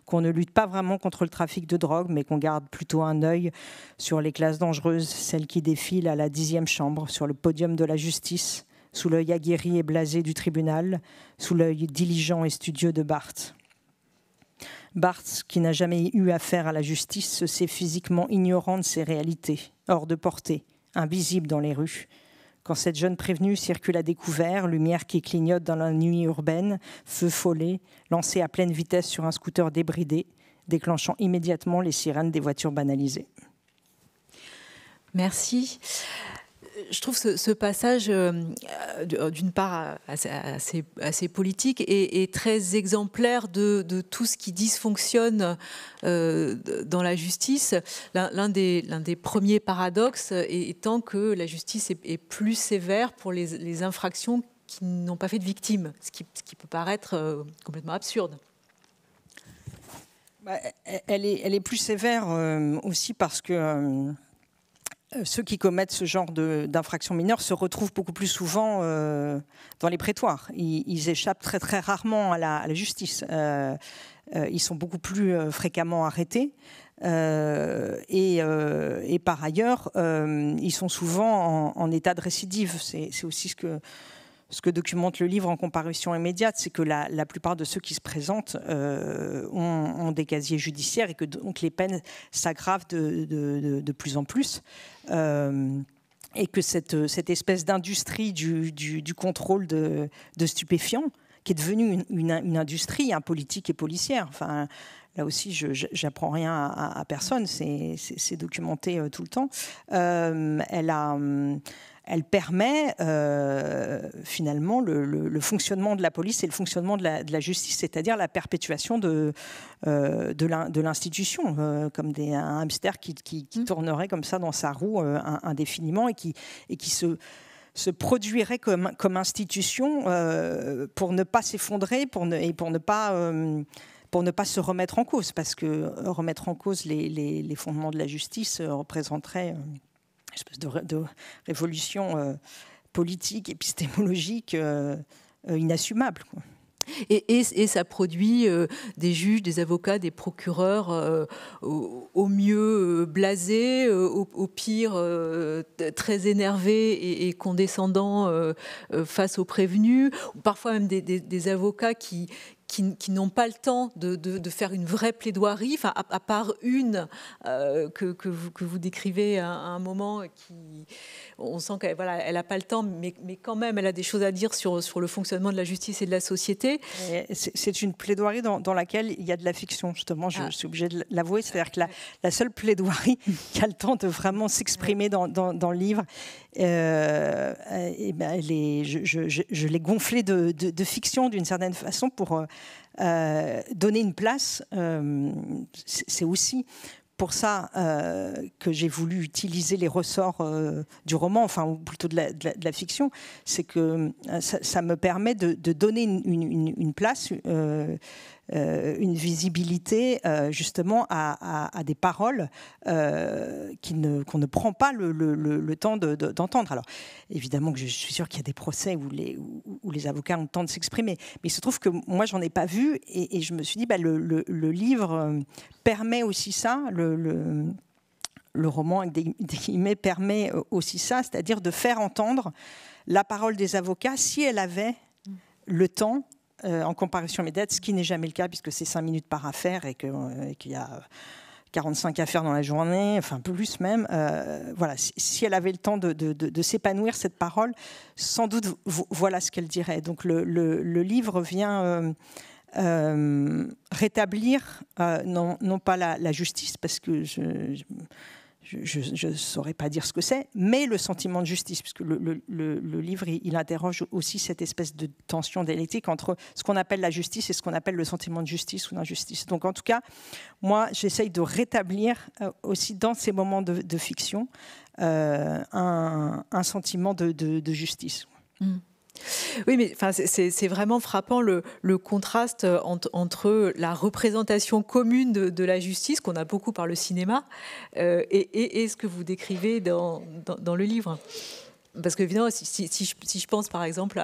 Qu'on ne lutte pas vraiment contre le trafic de drogue, mais qu'on garde plutôt un œil sur les classes dangereuses, celles qui défilent à la 10e chambre, sur le podium de la justice, sous l'œil aguerri et blasé du tribunal, sous l'œil diligent et studieux de Barth. Barth, qui n'a jamais eu affaire à la justice, se sait physiquement ignorant de ses réalités, hors de portée, invisible dans les rues. Quand cette jeune prévenue circule à découvert, lumière qui clignote dans la nuit urbaine, feu follet, lancé à pleine vitesse sur un scooter débridé, déclenchant immédiatement les sirènes des voitures banalisées. Merci. Je trouve ce passage, d'une part, assez politique et très exemplaire de tout ce qui dysfonctionne dans la justice. L'un des premiers paradoxes étant que la justice est plus sévère pour les infractions qui n'ont pas fait de victimes, ce qui peut paraître complètement absurde. Elle est plus sévère aussi parce que ceux qui commettent ce genre d'infractions mineures se retrouvent beaucoup plus souvent dans les prétoires. Ils échappent très très rarement à la justice. Ils sont beaucoup plus fréquemment arrêtés. Et par ailleurs, ils sont souvent en état de récidive. C'est aussi ce que documente le livre en comparution immédiate, c'est que la plupart de ceux qui se présentent ont des casiers judiciaires et que donc les peines s'aggravent de plus en plus. Et que cette espèce d'industrie du contrôle de stupéfiants, qui est devenue une industrie politique et policière. Enfin, là aussi, j'apprends rien à personne, c'est documenté tout le temps. Elle permet finalement le fonctionnement de la police et le fonctionnement de la justice, c'est-à-dire la perpétuation de l'institution, comme un hamster qui tournerait comme ça dans sa roue indéfiniment et qui se produirait comme institution pour ne pas s'effondrer et pour ne pas se remettre en cause, parce que remettre en cause les fondements de la justice représenterait une espèce de révolution politique, épistémologique inassumable, quoi. Et ça produit des juges, des avocats, des procureurs au mieux blasés, au pire très énervés et condescendants face aux prévenus, ou parfois même des avocats qui n'ont pas le temps de faire une vraie plaidoirie, enfin, à part une que vous décrivez à un moment, on sent qu'elle elle n'a pas le temps, mais quand même, elle a des choses à dire sur le fonctionnement de la justice et de la société. C'est une plaidoirie dans laquelle il y a de la fiction, justement, je suis obligée de l'avouer. C'est-à-dire que la seule plaidoirie qui a le temps de vraiment s'exprimer dans le livre, je l'ai gonflée de fiction d'une certaine façon pour donner une place. C'est aussi pour ça que j'ai voulu utiliser les ressorts du roman, enfin, ou plutôt de la fiction. C'est que ça me permet de donner une place, une visibilité justement à des paroles qu'on ne prend pas le temps d'entendre. Alors évidemment que je suis sûre qu'il y a des procès où les avocats ont le temps de s'exprimer, mais il se trouve que moi j'en ai pas vu et je me suis dit le livre permet aussi ça, le roman avec des guillemets permet aussi ça, c'est-à-dire de faire entendre la parole des avocats si elle avait le temps en comparution immédiate, ce qui n'est jamais le cas puisque c'est 5 minutes par affaire et qu'il y a 45 affaires dans la journée, enfin plus même. Voilà, si elle avait le temps de s'épanouir, cette parole, sans doute voilà ce qu'elle dirait. Donc le livre vient rétablir non pas la justice, parce que je ne saurais pas dire ce que c'est, mais le sentiment de justice, puisque le livre, il interroge aussi cette espèce de tension dialectique entre ce qu'on appelle la justice et ce qu'on appelle le sentiment de justice ou d'injustice. Donc en tout cas, moi, j'essaye de rétablir aussi dans ces moments de fiction un sentiment de justice. Oui, mais enfin, c'est vraiment frappant le contraste entre la représentation commune de la justice, qu'on a beaucoup par le cinéma, et ce que vous décrivez dans le livre. Parce que évidemment, si je pense par exemple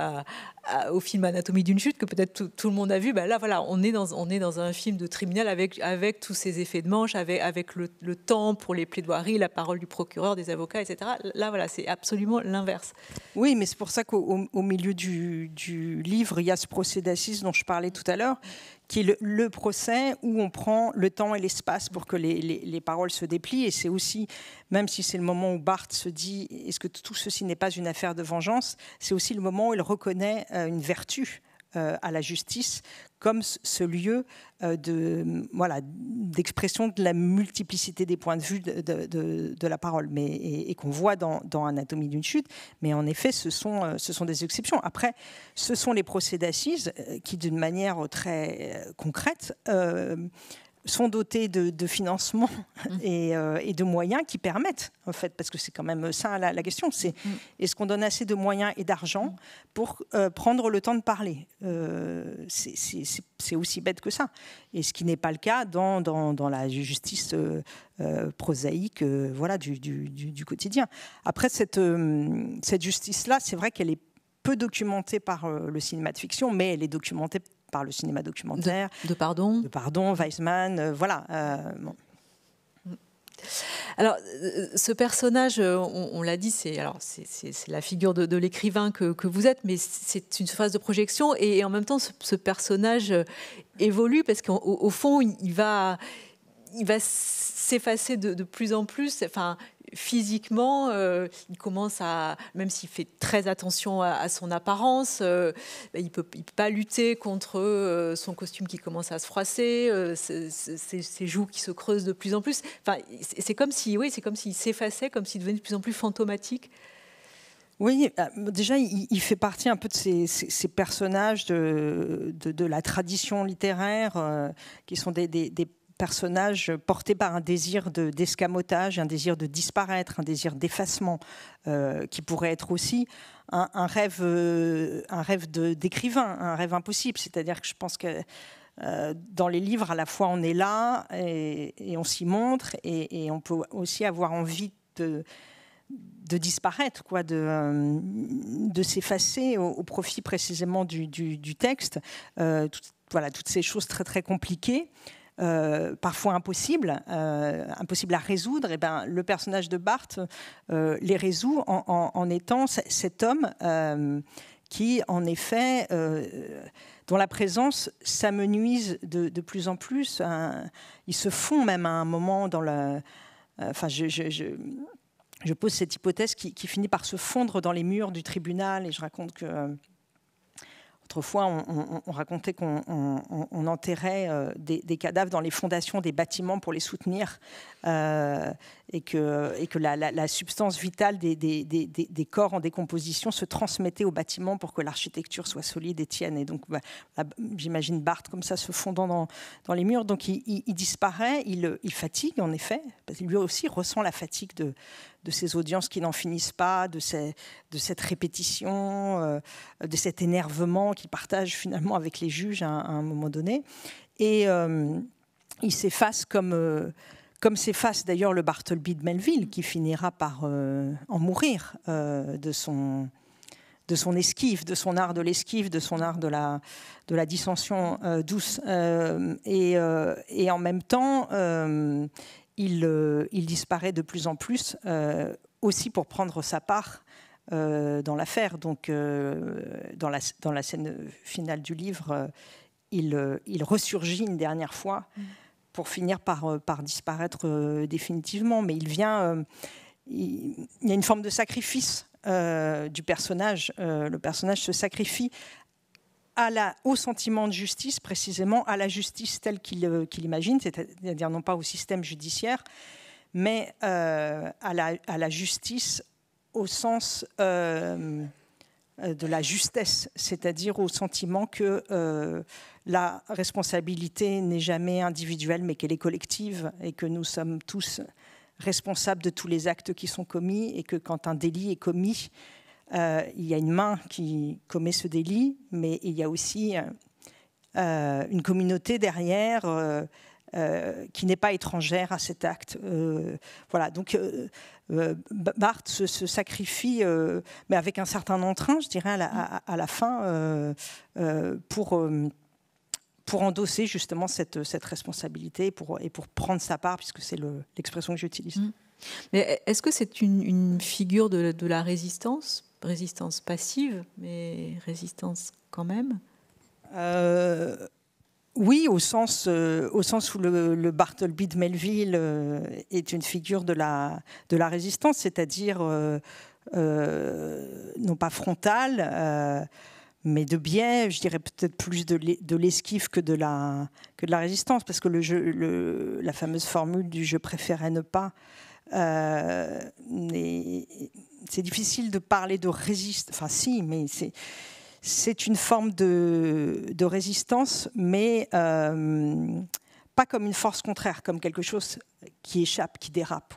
au film Anatomie d'une chute, que peut-être tout le monde a vu, là voilà, on est dans un film de tribunal avec tous ces effets de manche, avec le temps pour les plaidoiries, la parole du procureur, des avocats, etc. Là voilà, c'est absolument l'inverse. Oui, mais c'est pour ça qu'au milieu du livre, il y a ce procès d'assises dont je parlais tout à l'heure, qui est le procès où on prend le temps et l'espace pour que les paroles se déplient. Et c'est aussi, même si c'est le moment où Barthes se dit « est-ce que tout ceci n'est pas une affaire de vengeance ?», c'est aussi le moment où il reconnaît une vertu à la justice comme ce lieu d'expression de la multiplicité des points de vue de la parole, et qu'on voit dans Anatomie d'une chute. Mais en effet, ce sont des exceptions. Après, ce sont les procès d'assises qui, d'une manière très concrète, sont dotés de financement et de moyens qui permettent, en fait, parce que c'est quand même ça la question, c'est est-ce qu'on donne assez de moyens et d'argent pour prendre le temps de parler. C'est aussi bête que ça. Et ce qui n'est pas le cas dans la justice prosaïque voilà, du quotidien. Après, cette justice-là, c'est vrai qu'elle est peu documentée par le cinéma de fiction, mais elle est documentée par le cinéma documentaire. De Pardon. De Pardon, Weissman, voilà. Bon. Alors, ce personnage, on l'a dit, c'est la figure de l'écrivain que vous êtes, mais c'est une phase de projection, et en même temps, ce personnage évolue, parce qu'au fond, il va s'effacer de plus en plus. Enfin, physiquement, il commence à, même s'il fait très attention à son apparence, il peut pas lutter contre son costume qui commence à se froisser, ses joues qui se creusent de plus en plus. Enfin, c'est comme si, c'est comme s'il s'effaçait, comme s'il devenait de plus en plus fantomatique. Oui, déjà, il fait partie un peu de ces personnages de la tradition littéraire qui sont des personnages portés par un désir d'escamotage, un désir de disparaître, un désir d'effacement, qui pourrait être aussi un rêve d'écrivain, un rêve impossible. C'est-à-dire que je pense que dans les livres, à la fois on est là et on s'y montre, et on peut aussi avoir envie de disparaître, quoi, de s'effacer au profit précisément du texte. Voilà, toutes ces choses très très compliquées. Parfois impossibles à résoudre, et ben, le personnage de Barthes les résout en étant cet homme qui, en effet, dont la présence s'amenuise de plus en plus. Il se fond même à un moment dans la... Enfin, je pose cette hypothèse qui finit par se fondre dans les murs du tribunal, et je raconte que... Autrefois, on racontait qu'on enterrait des cadavres dans les fondations des bâtiments pour les soutenir, et que la substance vitale des corps en décomposition se transmettait aux bâtiments pour que l'architecture soit solide et tienne. Et donc, j'imagine Barthes comme ça se fondant dans les murs. Donc, il disparaît, il fatigue, en effet, parce qu'il lui aussi ressent la fatigue de ces audiences qui n'en finissent pas, de cette répétition, de cet énervement qu'il partage finalement avec les juges à un moment donné. Et il s'efface comme s'efface d'ailleurs le Bartleby de Melville, qui finira par en mourir de son esquive, de son art de l'esquive, de son art de la dissension douce. Et en même temps... Il disparaît de plus en plus, aussi pour prendre sa part dans l'affaire. Donc, dans la scène finale du livre, il ressurgit une dernière fois pour finir par disparaître définitivement. Mais il y a une forme de sacrifice du personnage. Le personnage se sacrifie au sentiment de justice, précisément, à la justice telle qu'il imagine, c'est-à-dire non pas au système judiciaire, mais à la justice au sens de la justesse, c'est-à-dire au sentiment que la responsabilité n'est jamais individuelle, mais qu'elle est collective, et que nous sommes tous responsables de tous les actes qui sont commis, et que quand un délit est commis, il y a une main qui commet ce délit, mais il y a aussi une communauté derrière qui n'est pas étrangère à cet acte. Voilà, donc Barthes se sacrifie, mais avec un certain entrain, je dirais, à la fin, pour endosser justement cette responsabilité et pour prendre sa part, puisque c'est l'expression que j'utilise. Mais est-ce que c'est une figure de la résistance passive, mais résistance quand même? Oui, au sens où le Bartleby de Melville est une figure de la résistance, c'est-à-dire non pas frontale, mais de biais, je dirais peut-être plus de l'esquive que de la résistance, parce que la fameuse formule du « je préférais ne pas », c'est difficile de parler de résistance. Enfin, si, mais c'est une forme de résistance, mais pas pas comme une force contraire, comme quelque chose qui échappe, qui dérape,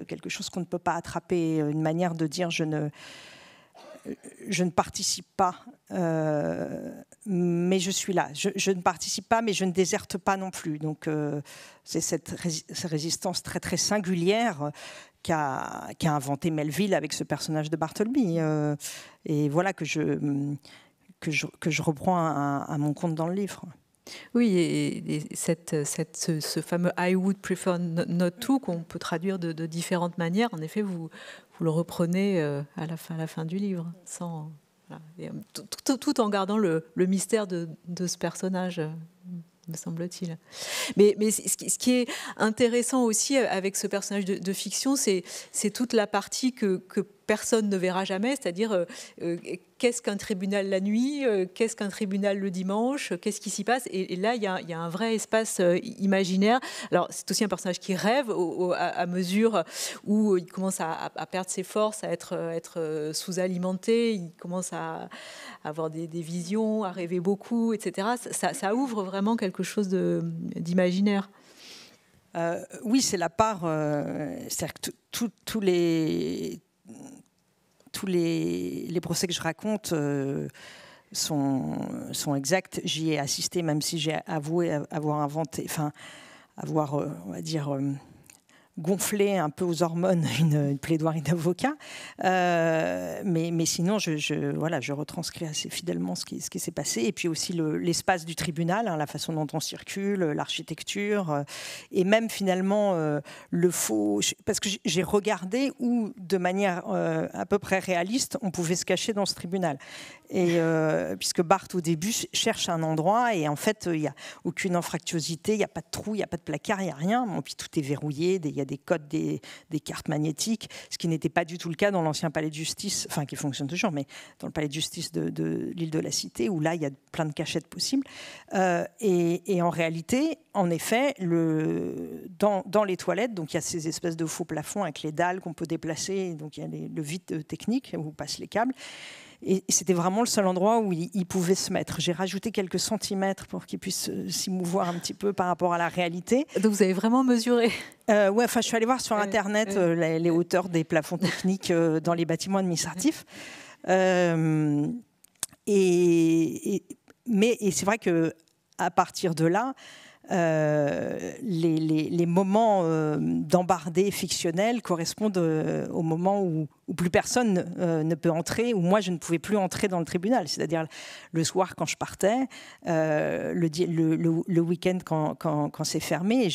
quelque chose qu'on ne peut pas attraper, une manière de dire je ne participe pas, mais je suis là. Je ne participe pas, mais je ne déserte pas non plus. Donc c'est cette résistance très très singulière qu'a inventé Melville avec ce personnage de Bartleby. Et voilà que je reprends à mon compte dans le livre. Oui, et ce fameux « I would prefer not to » qu'on peut traduire de différentes manières, en effet, vous le reprenez à la fin du livre, tout en gardant le mystère de ce personnage, me semble-t-il. Mais ce qui est intéressant aussi avec ce personnage de fiction, c'est toute la partie que personne ne verra jamais, c'est-à-dire qu'est-ce qu'un tribunal la nuit, qu'est-ce qu'un tribunal le dimanche, qu'est-ce qui s'y passe. Et là, il y a un vrai espace imaginaire. Alors, c'est aussi un personnage qui rêve à mesure où il commence à perdre ses forces, à être sous-alimenté, il commence à avoir des visions, à rêver beaucoup, etc. Ça ouvre vraiment quelque chose d'imaginaire. Oui, c'est la part... c'est-à-dire que tous les procès que je raconte sont exacts. J'y ai assisté, même si j'ai avoué avoir inventé, on va dire, gonflé un peu aux hormones une plaidoirie d'avocat. Mais sinon, je retranscris assez fidèlement ce qui s'est passé. Et puis aussi l'espace du tribunal, la façon dont on circule, l'architecture, et même finalement le faux... Parce que j'ai regardé où, de manière à peu près réaliste, on pouvait se cacher dans ce tribunal. Et puisque Barthes, au début, cherche un endroit, et en fait, il n'y a aucune anfractuosité, il n'y a pas de trou, il n'y a pas de placard, il n'y a rien. Bon, puis tout est verrouillé, il y a des codes, des cartes magnétiques, ce qui n'était pas du tout le cas dans l'ancien palais de justice, enfin qui fonctionne toujours, mais dans le palais de justice de l'île de la Cité, où là, il y a plein de cachettes possibles. Et en réalité, en effet, dans les toilettes, donc il y a ces espèces de faux plafonds avec les dalles qu'on peut déplacer, donc il y a le vide technique où passent les câbles. Et c'était vraiment le seul endroit où il pouvait se mettre. J'ai rajouté quelques centimètres pour qu'il puisse s'y mouvoir un petit peu par rapport à la réalité. Donc vous avez vraiment mesuré? Ouais, je suis allée voir sur Internet les hauteurs des plafonds techniques dans les bâtiments administratifs. Mais c'est vrai qu'à partir de là, les moments d'embardés fictionnels correspondent aux moments où plus personne ne peut entrer, où moi je ne pouvais plus entrer dans le tribunal, c'est-à-dire le soir quand je partais, le week-end quand c'est fermé.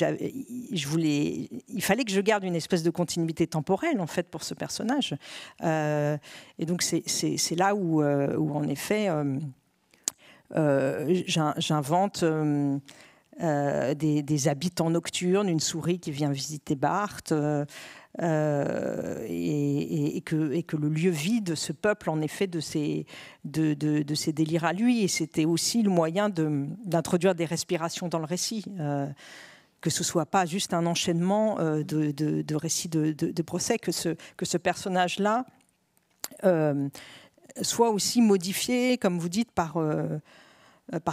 Il fallait que je garde une espèce de continuité temporelle en fait pour ce personnage, et donc c'est là où en effet j'invente des habitants nocturnes, une souris qui vient visiter Barthes, et que le lieu vide se peuple en effet de ses délires à lui. Et c'était aussi le moyen d'introduire des respirations dans le récit, que ce soit pas juste un enchaînement de récits de procès, que ce personnage-là soit aussi modifié, comme vous dites, par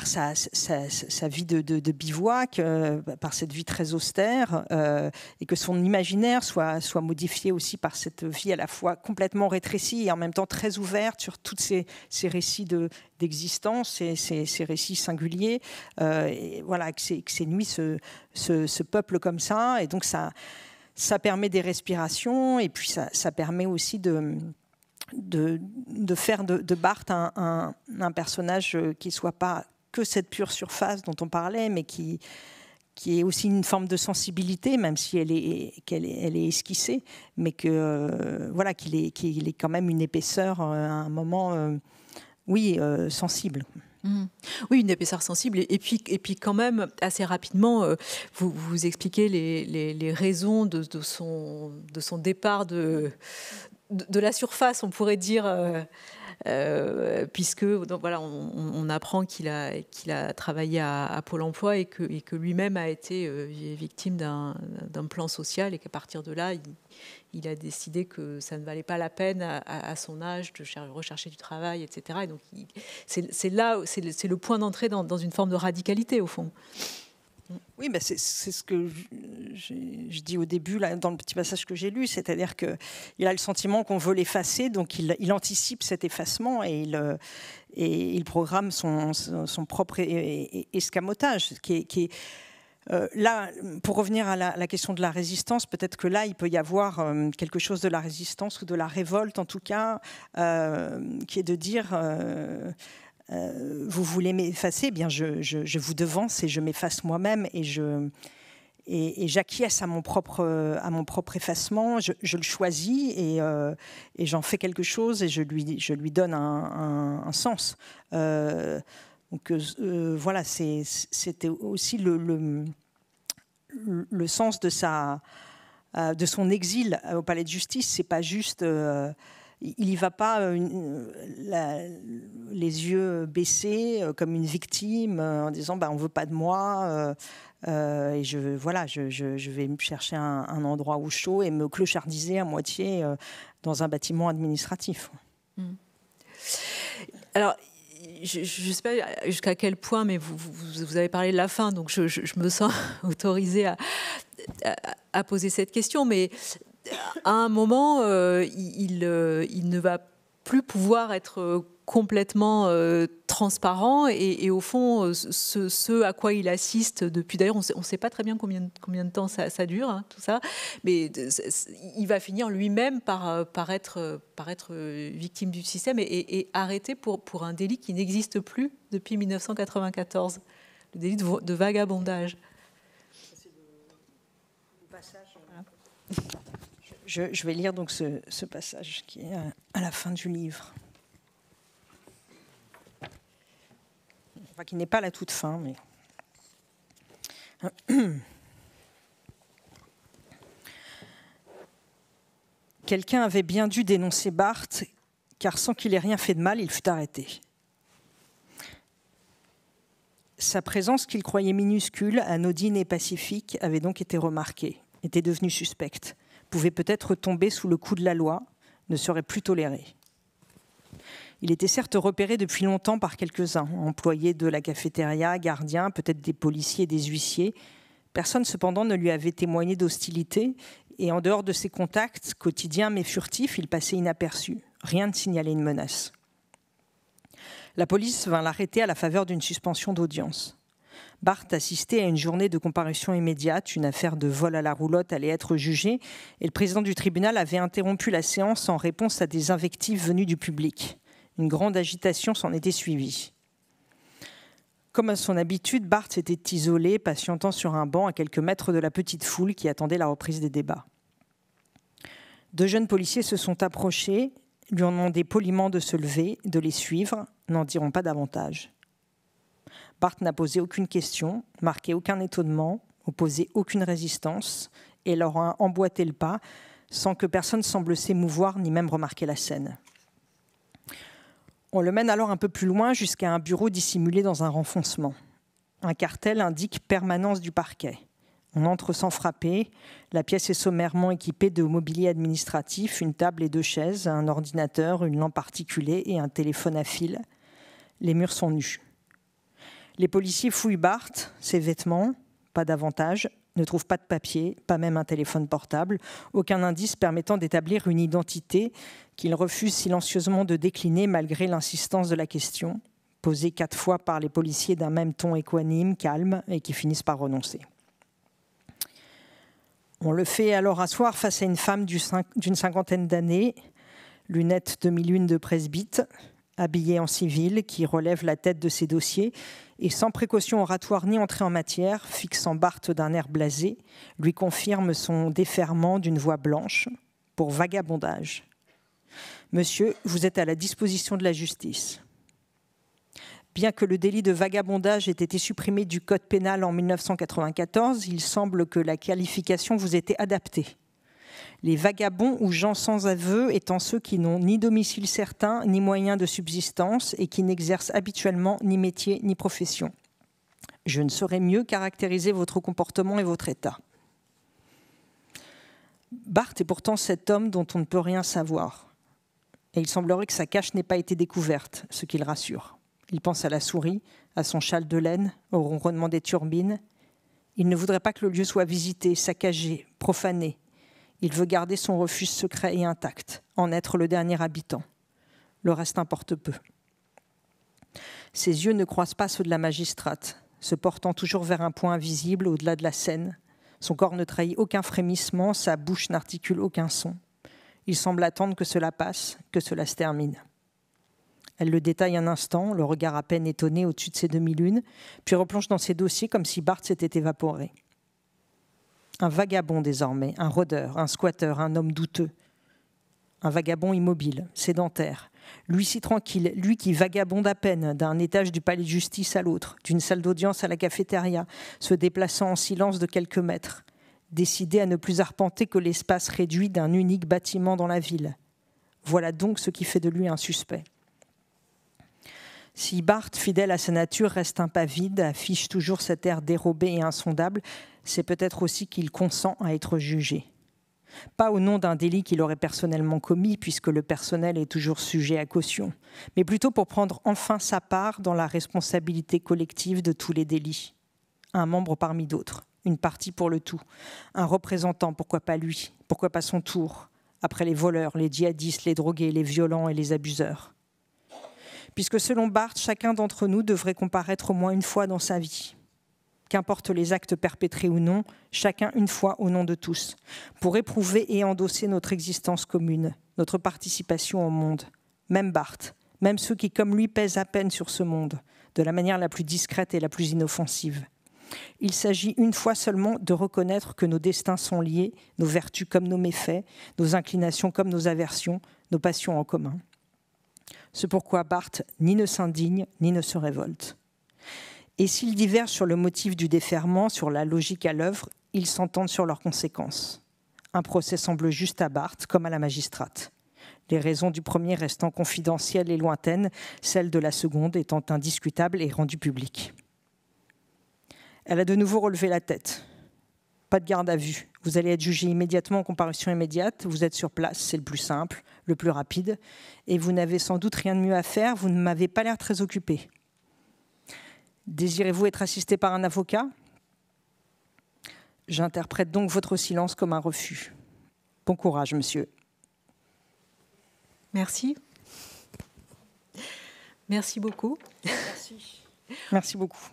sa vie de bivouac, par cette vie très austère, et que son imaginaire soit modifié aussi par cette vie à la fois complètement rétrécie et en même temps très ouverte sur tous ces récits d'existence, ces récits singuliers, et voilà, que ces nuits se peuplent comme ça, et donc ça permet des respirations, et puis ça permet aussi de faire de Barthes un personnage qui ne soit pas que cette pure surface dont on parlait, mais qui est aussi une forme de sensibilité, même si elle est esquissée, mais voilà, qu'il ait quand même une épaisseur à un moment, sensible. Oui, une épaisseur sensible, et puis quand même assez rapidement, vous expliquez les raisons de son départ de la surface, on pourrait dire, puisque donc voilà, on apprend qu'il a travaillé à Pôle emploi et que lui-même a été victime d'un plan social, et qu'à partir de là, il a décidé que ça ne valait pas la peine à son âge de rechercher du travail, etc. Et donc c'est le point d'entrée dans une forme de radicalité, au fond. Oui, ben c'est ce que je dis au début, là, dans le petit passage que j'ai lu, c'est-à-dire qu'il a le sentiment qu'on veut l'effacer, donc il anticipe cet effacement et il programme son propre escamotage, qui est là, pour revenir à la question de la résistance, peut-être que là, il peut y avoir quelque chose de la résistance ou de la révolte, en tout cas, qui est de dire... vous voulez m'effacer, eh bien je vous devance et je m'efface moi-même et j'acquiesce à mon propre effacement, je le choisis et j'en fais quelque chose et je lui donne un sens. Donc voilà, c'était aussi le sens de son exil au palais de justice. C'est pas juste... il n'y va pas les yeux baissés comme une victime en disant on ne veut pas de moi et je vais me chercher un endroit au chaud et me clochardiser à moitié dans un bâtiment administratif. Alors, je ne sais pas jusqu'à quel point, mais vous avez parlé de la fin, donc je me sens autorisée à poser cette question, mais... À un moment, il ne va plus pouvoir être complètement transparent et au fond, ce à quoi il assiste depuis... D'ailleurs, on ne sait pas très bien combien de temps ça dure, hein, tout ça, mais il va finir lui-même par être victime du système et arrêté pour un délit qui n'existe plus depuis 1994, le délit de vagabondage. C'est le passage... Voilà. Je vais lire donc ce passage qui est à la fin du livre. Enfin, qui n'est pas la toute fin, mais... Quelqu'un avait bien dû dénoncer Barthes, car sans qu'il ait rien fait de mal, il fut arrêté. Sa présence, qu'il croyait minuscule, anodine et pacifique, avait donc été remarquée, était devenue suspecte, pouvait peut-être tomber sous le coup de la loi, ne serait plus toléré. Il était certes repéré depuis longtemps par quelques-uns, employés de la cafétéria, gardiens, peut-être des policiers, des huissiers. Personne cependant ne lui avait témoigné d'hostilité, et en dehors de ses contacts quotidiens mais furtifs, il passait inaperçu. Rien ne signalait une menace. La police vint l'arrêter à la faveur d'une suspension d'audience. Barthes assistait à une journée de comparution immédiate. Une affaire de vol à la roulotte allait être jugée et le président du tribunal avait interrompu la séance en réponse à des invectives venues du public. Une grande agitation s'en était suivie. Comme à son habitude, Barthes était isolé, patientant sur un banc à quelques mètres de la petite foule qui attendait la reprise des débats. Deux jeunes policiers se sont approchés, lui ont demandé poliment de se lever, de les suivre, n'en diront pas davantage. Barthes n'a posé aucune question, marqué aucun étonnement, opposé aucune résistance et leur a emboîté le pas sans que personne semble s'émouvoir ni même remarquer la scène. On le mène alors un peu plus loin jusqu'à un bureau dissimulé dans un renfoncement. Un cartel indique permanence du parquet. On entre sans frapper. La pièce est sommairement équipée de mobilier administratif, une table et deux chaises, un ordinateur, une lampe articulée et un téléphone à fil. Les murs sont nus. Les policiers fouillent Barthes, ses vêtements, pas davantage, ne trouvent pas de papier, pas même un téléphone portable, aucun indice permettant d'établir une identité qu'il refuse silencieusement de décliner malgré l'insistance de la question, posée 4 fois par les policiers d'un même ton équanime, calme, et qui finissent par renoncer. On le fait alors asseoir face à une femme d'une cinquantaine d'années, lunettes demi-lune de presbyte, habillée en civil, qui relève la tête de ses dossiers et sans précaution oratoire ni entrée en matière, fixant Barthes d'un air blasé, lui confirme son déferrement d'une voix blanche pour vagabondage. « Monsieur, vous êtes à la disposition de la justice. » Bien que le délit de vagabondage ait été supprimé du Code pénal en 1994, il semble que la qualification vous était adaptée. Les vagabonds ou gens sans aveu étant ceux qui n'ont ni domicile certain, ni moyen de subsistance et qui n'exercent habituellement ni métier ni profession. Je ne saurais mieux caractériser votre comportement et votre état. Barthes est pourtant cet homme dont on ne peut rien savoir. Et il semblerait que sa cache n'ait pas été découverte, ce qui le rassure. Il pense à la souris, à son châle de laine, au ronronnement des turbines. Il ne voudrait pas que le lieu soit visité, saccagé, profané. Il veut garder son refuge secret et intact, en être le dernier habitant. Le reste importe peu. Ses yeux ne croisent pas ceux de la magistrate, se portant toujours vers un point invisible au-delà de la scène. Son corps ne trahit aucun frémissement, sa bouche n'articule aucun son. Il semble attendre que cela passe, que cela se termine. Elle le détaille un instant, le regard à peine étonné au-dessus de ses demi-lunes, puis replonge dans ses dossiers comme si Barth s'était évaporé. Un vagabond désormais, un rôdeur, un squatteur, un homme douteux. Un vagabond immobile, sédentaire. Lui si tranquille, lui qui vagabonde à peine d'un étage du palais de justice à l'autre, d'une salle d'audience à la cafétéria, se déplaçant en silence de quelques mètres, décidé à ne plus arpenter que l'espace réduit d'un unique bâtiment dans la ville. Voilà donc ce qui fait de lui un suspect. Si Barth, fidèle à sa nature, reste impavide, affiche toujours cet air dérobé et insondable, c'est peut-être aussi qu'il consent à être jugé. Pas au nom d'un délit qu'il aurait personnellement commis, puisque le personnel est toujours sujet à caution, mais plutôt pour prendre enfin sa part dans la responsabilité collective de tous les délits. Un membre parmi d'autres, une partie pour le tout, un représentant, pourquoi pas lui, pourquoi pas son tour, après les voleurs, les djihadistes, les drogués, les violents et les abuseurs. Puisque selon Barth, chacun d'entre nous devrait comparaître au moins une fois dans sa vie. Qu'importe les actes perpétrés ou non, chacun une fois au nom de tous, pour éprouver et endosser notre existence commune, notre participation au monde. Même Barth, même ceux qui, comme lui, pèsent à peine sur ce monde, de la manière la plus discrète et la plus inoffensive. Il s'agit une fois seulement de reconnaître que nos destins sont liés, nos vertus comme nos méfaits, nos inclinations comme nos aversions, nos passions en commun. C'est pourquoi Barth ni ne s'indigne, ni ne se révolte. Et s'ils divergent sur le motif du déferment, sur la logique à l'œuvre, ils s'entendent sur leurs conséquences. Un procès semble juste à Barth, comme à la magistrate. Les raisons du premier restant confidentielles et lointaines, celles de la seconde étant indiscutables et rendues publiques. Elle a de nouveau relevé la tête. Pas de garde à vue. Vous allez être jugé immédiatement en comparution immédiate. Vous êtes sur place, c'est le plus simple, le plus rapide. Et vous n'avez sans doute rien de mieux à faire. Vous ne m'avez pas l'air très occupé. Désirez-vous être assisté par un avocat ? J'interprète donc votre silence comme un refus. Bon courage, monsieur. Merci. Merci beaucoup. Merci. Merci beaucoup.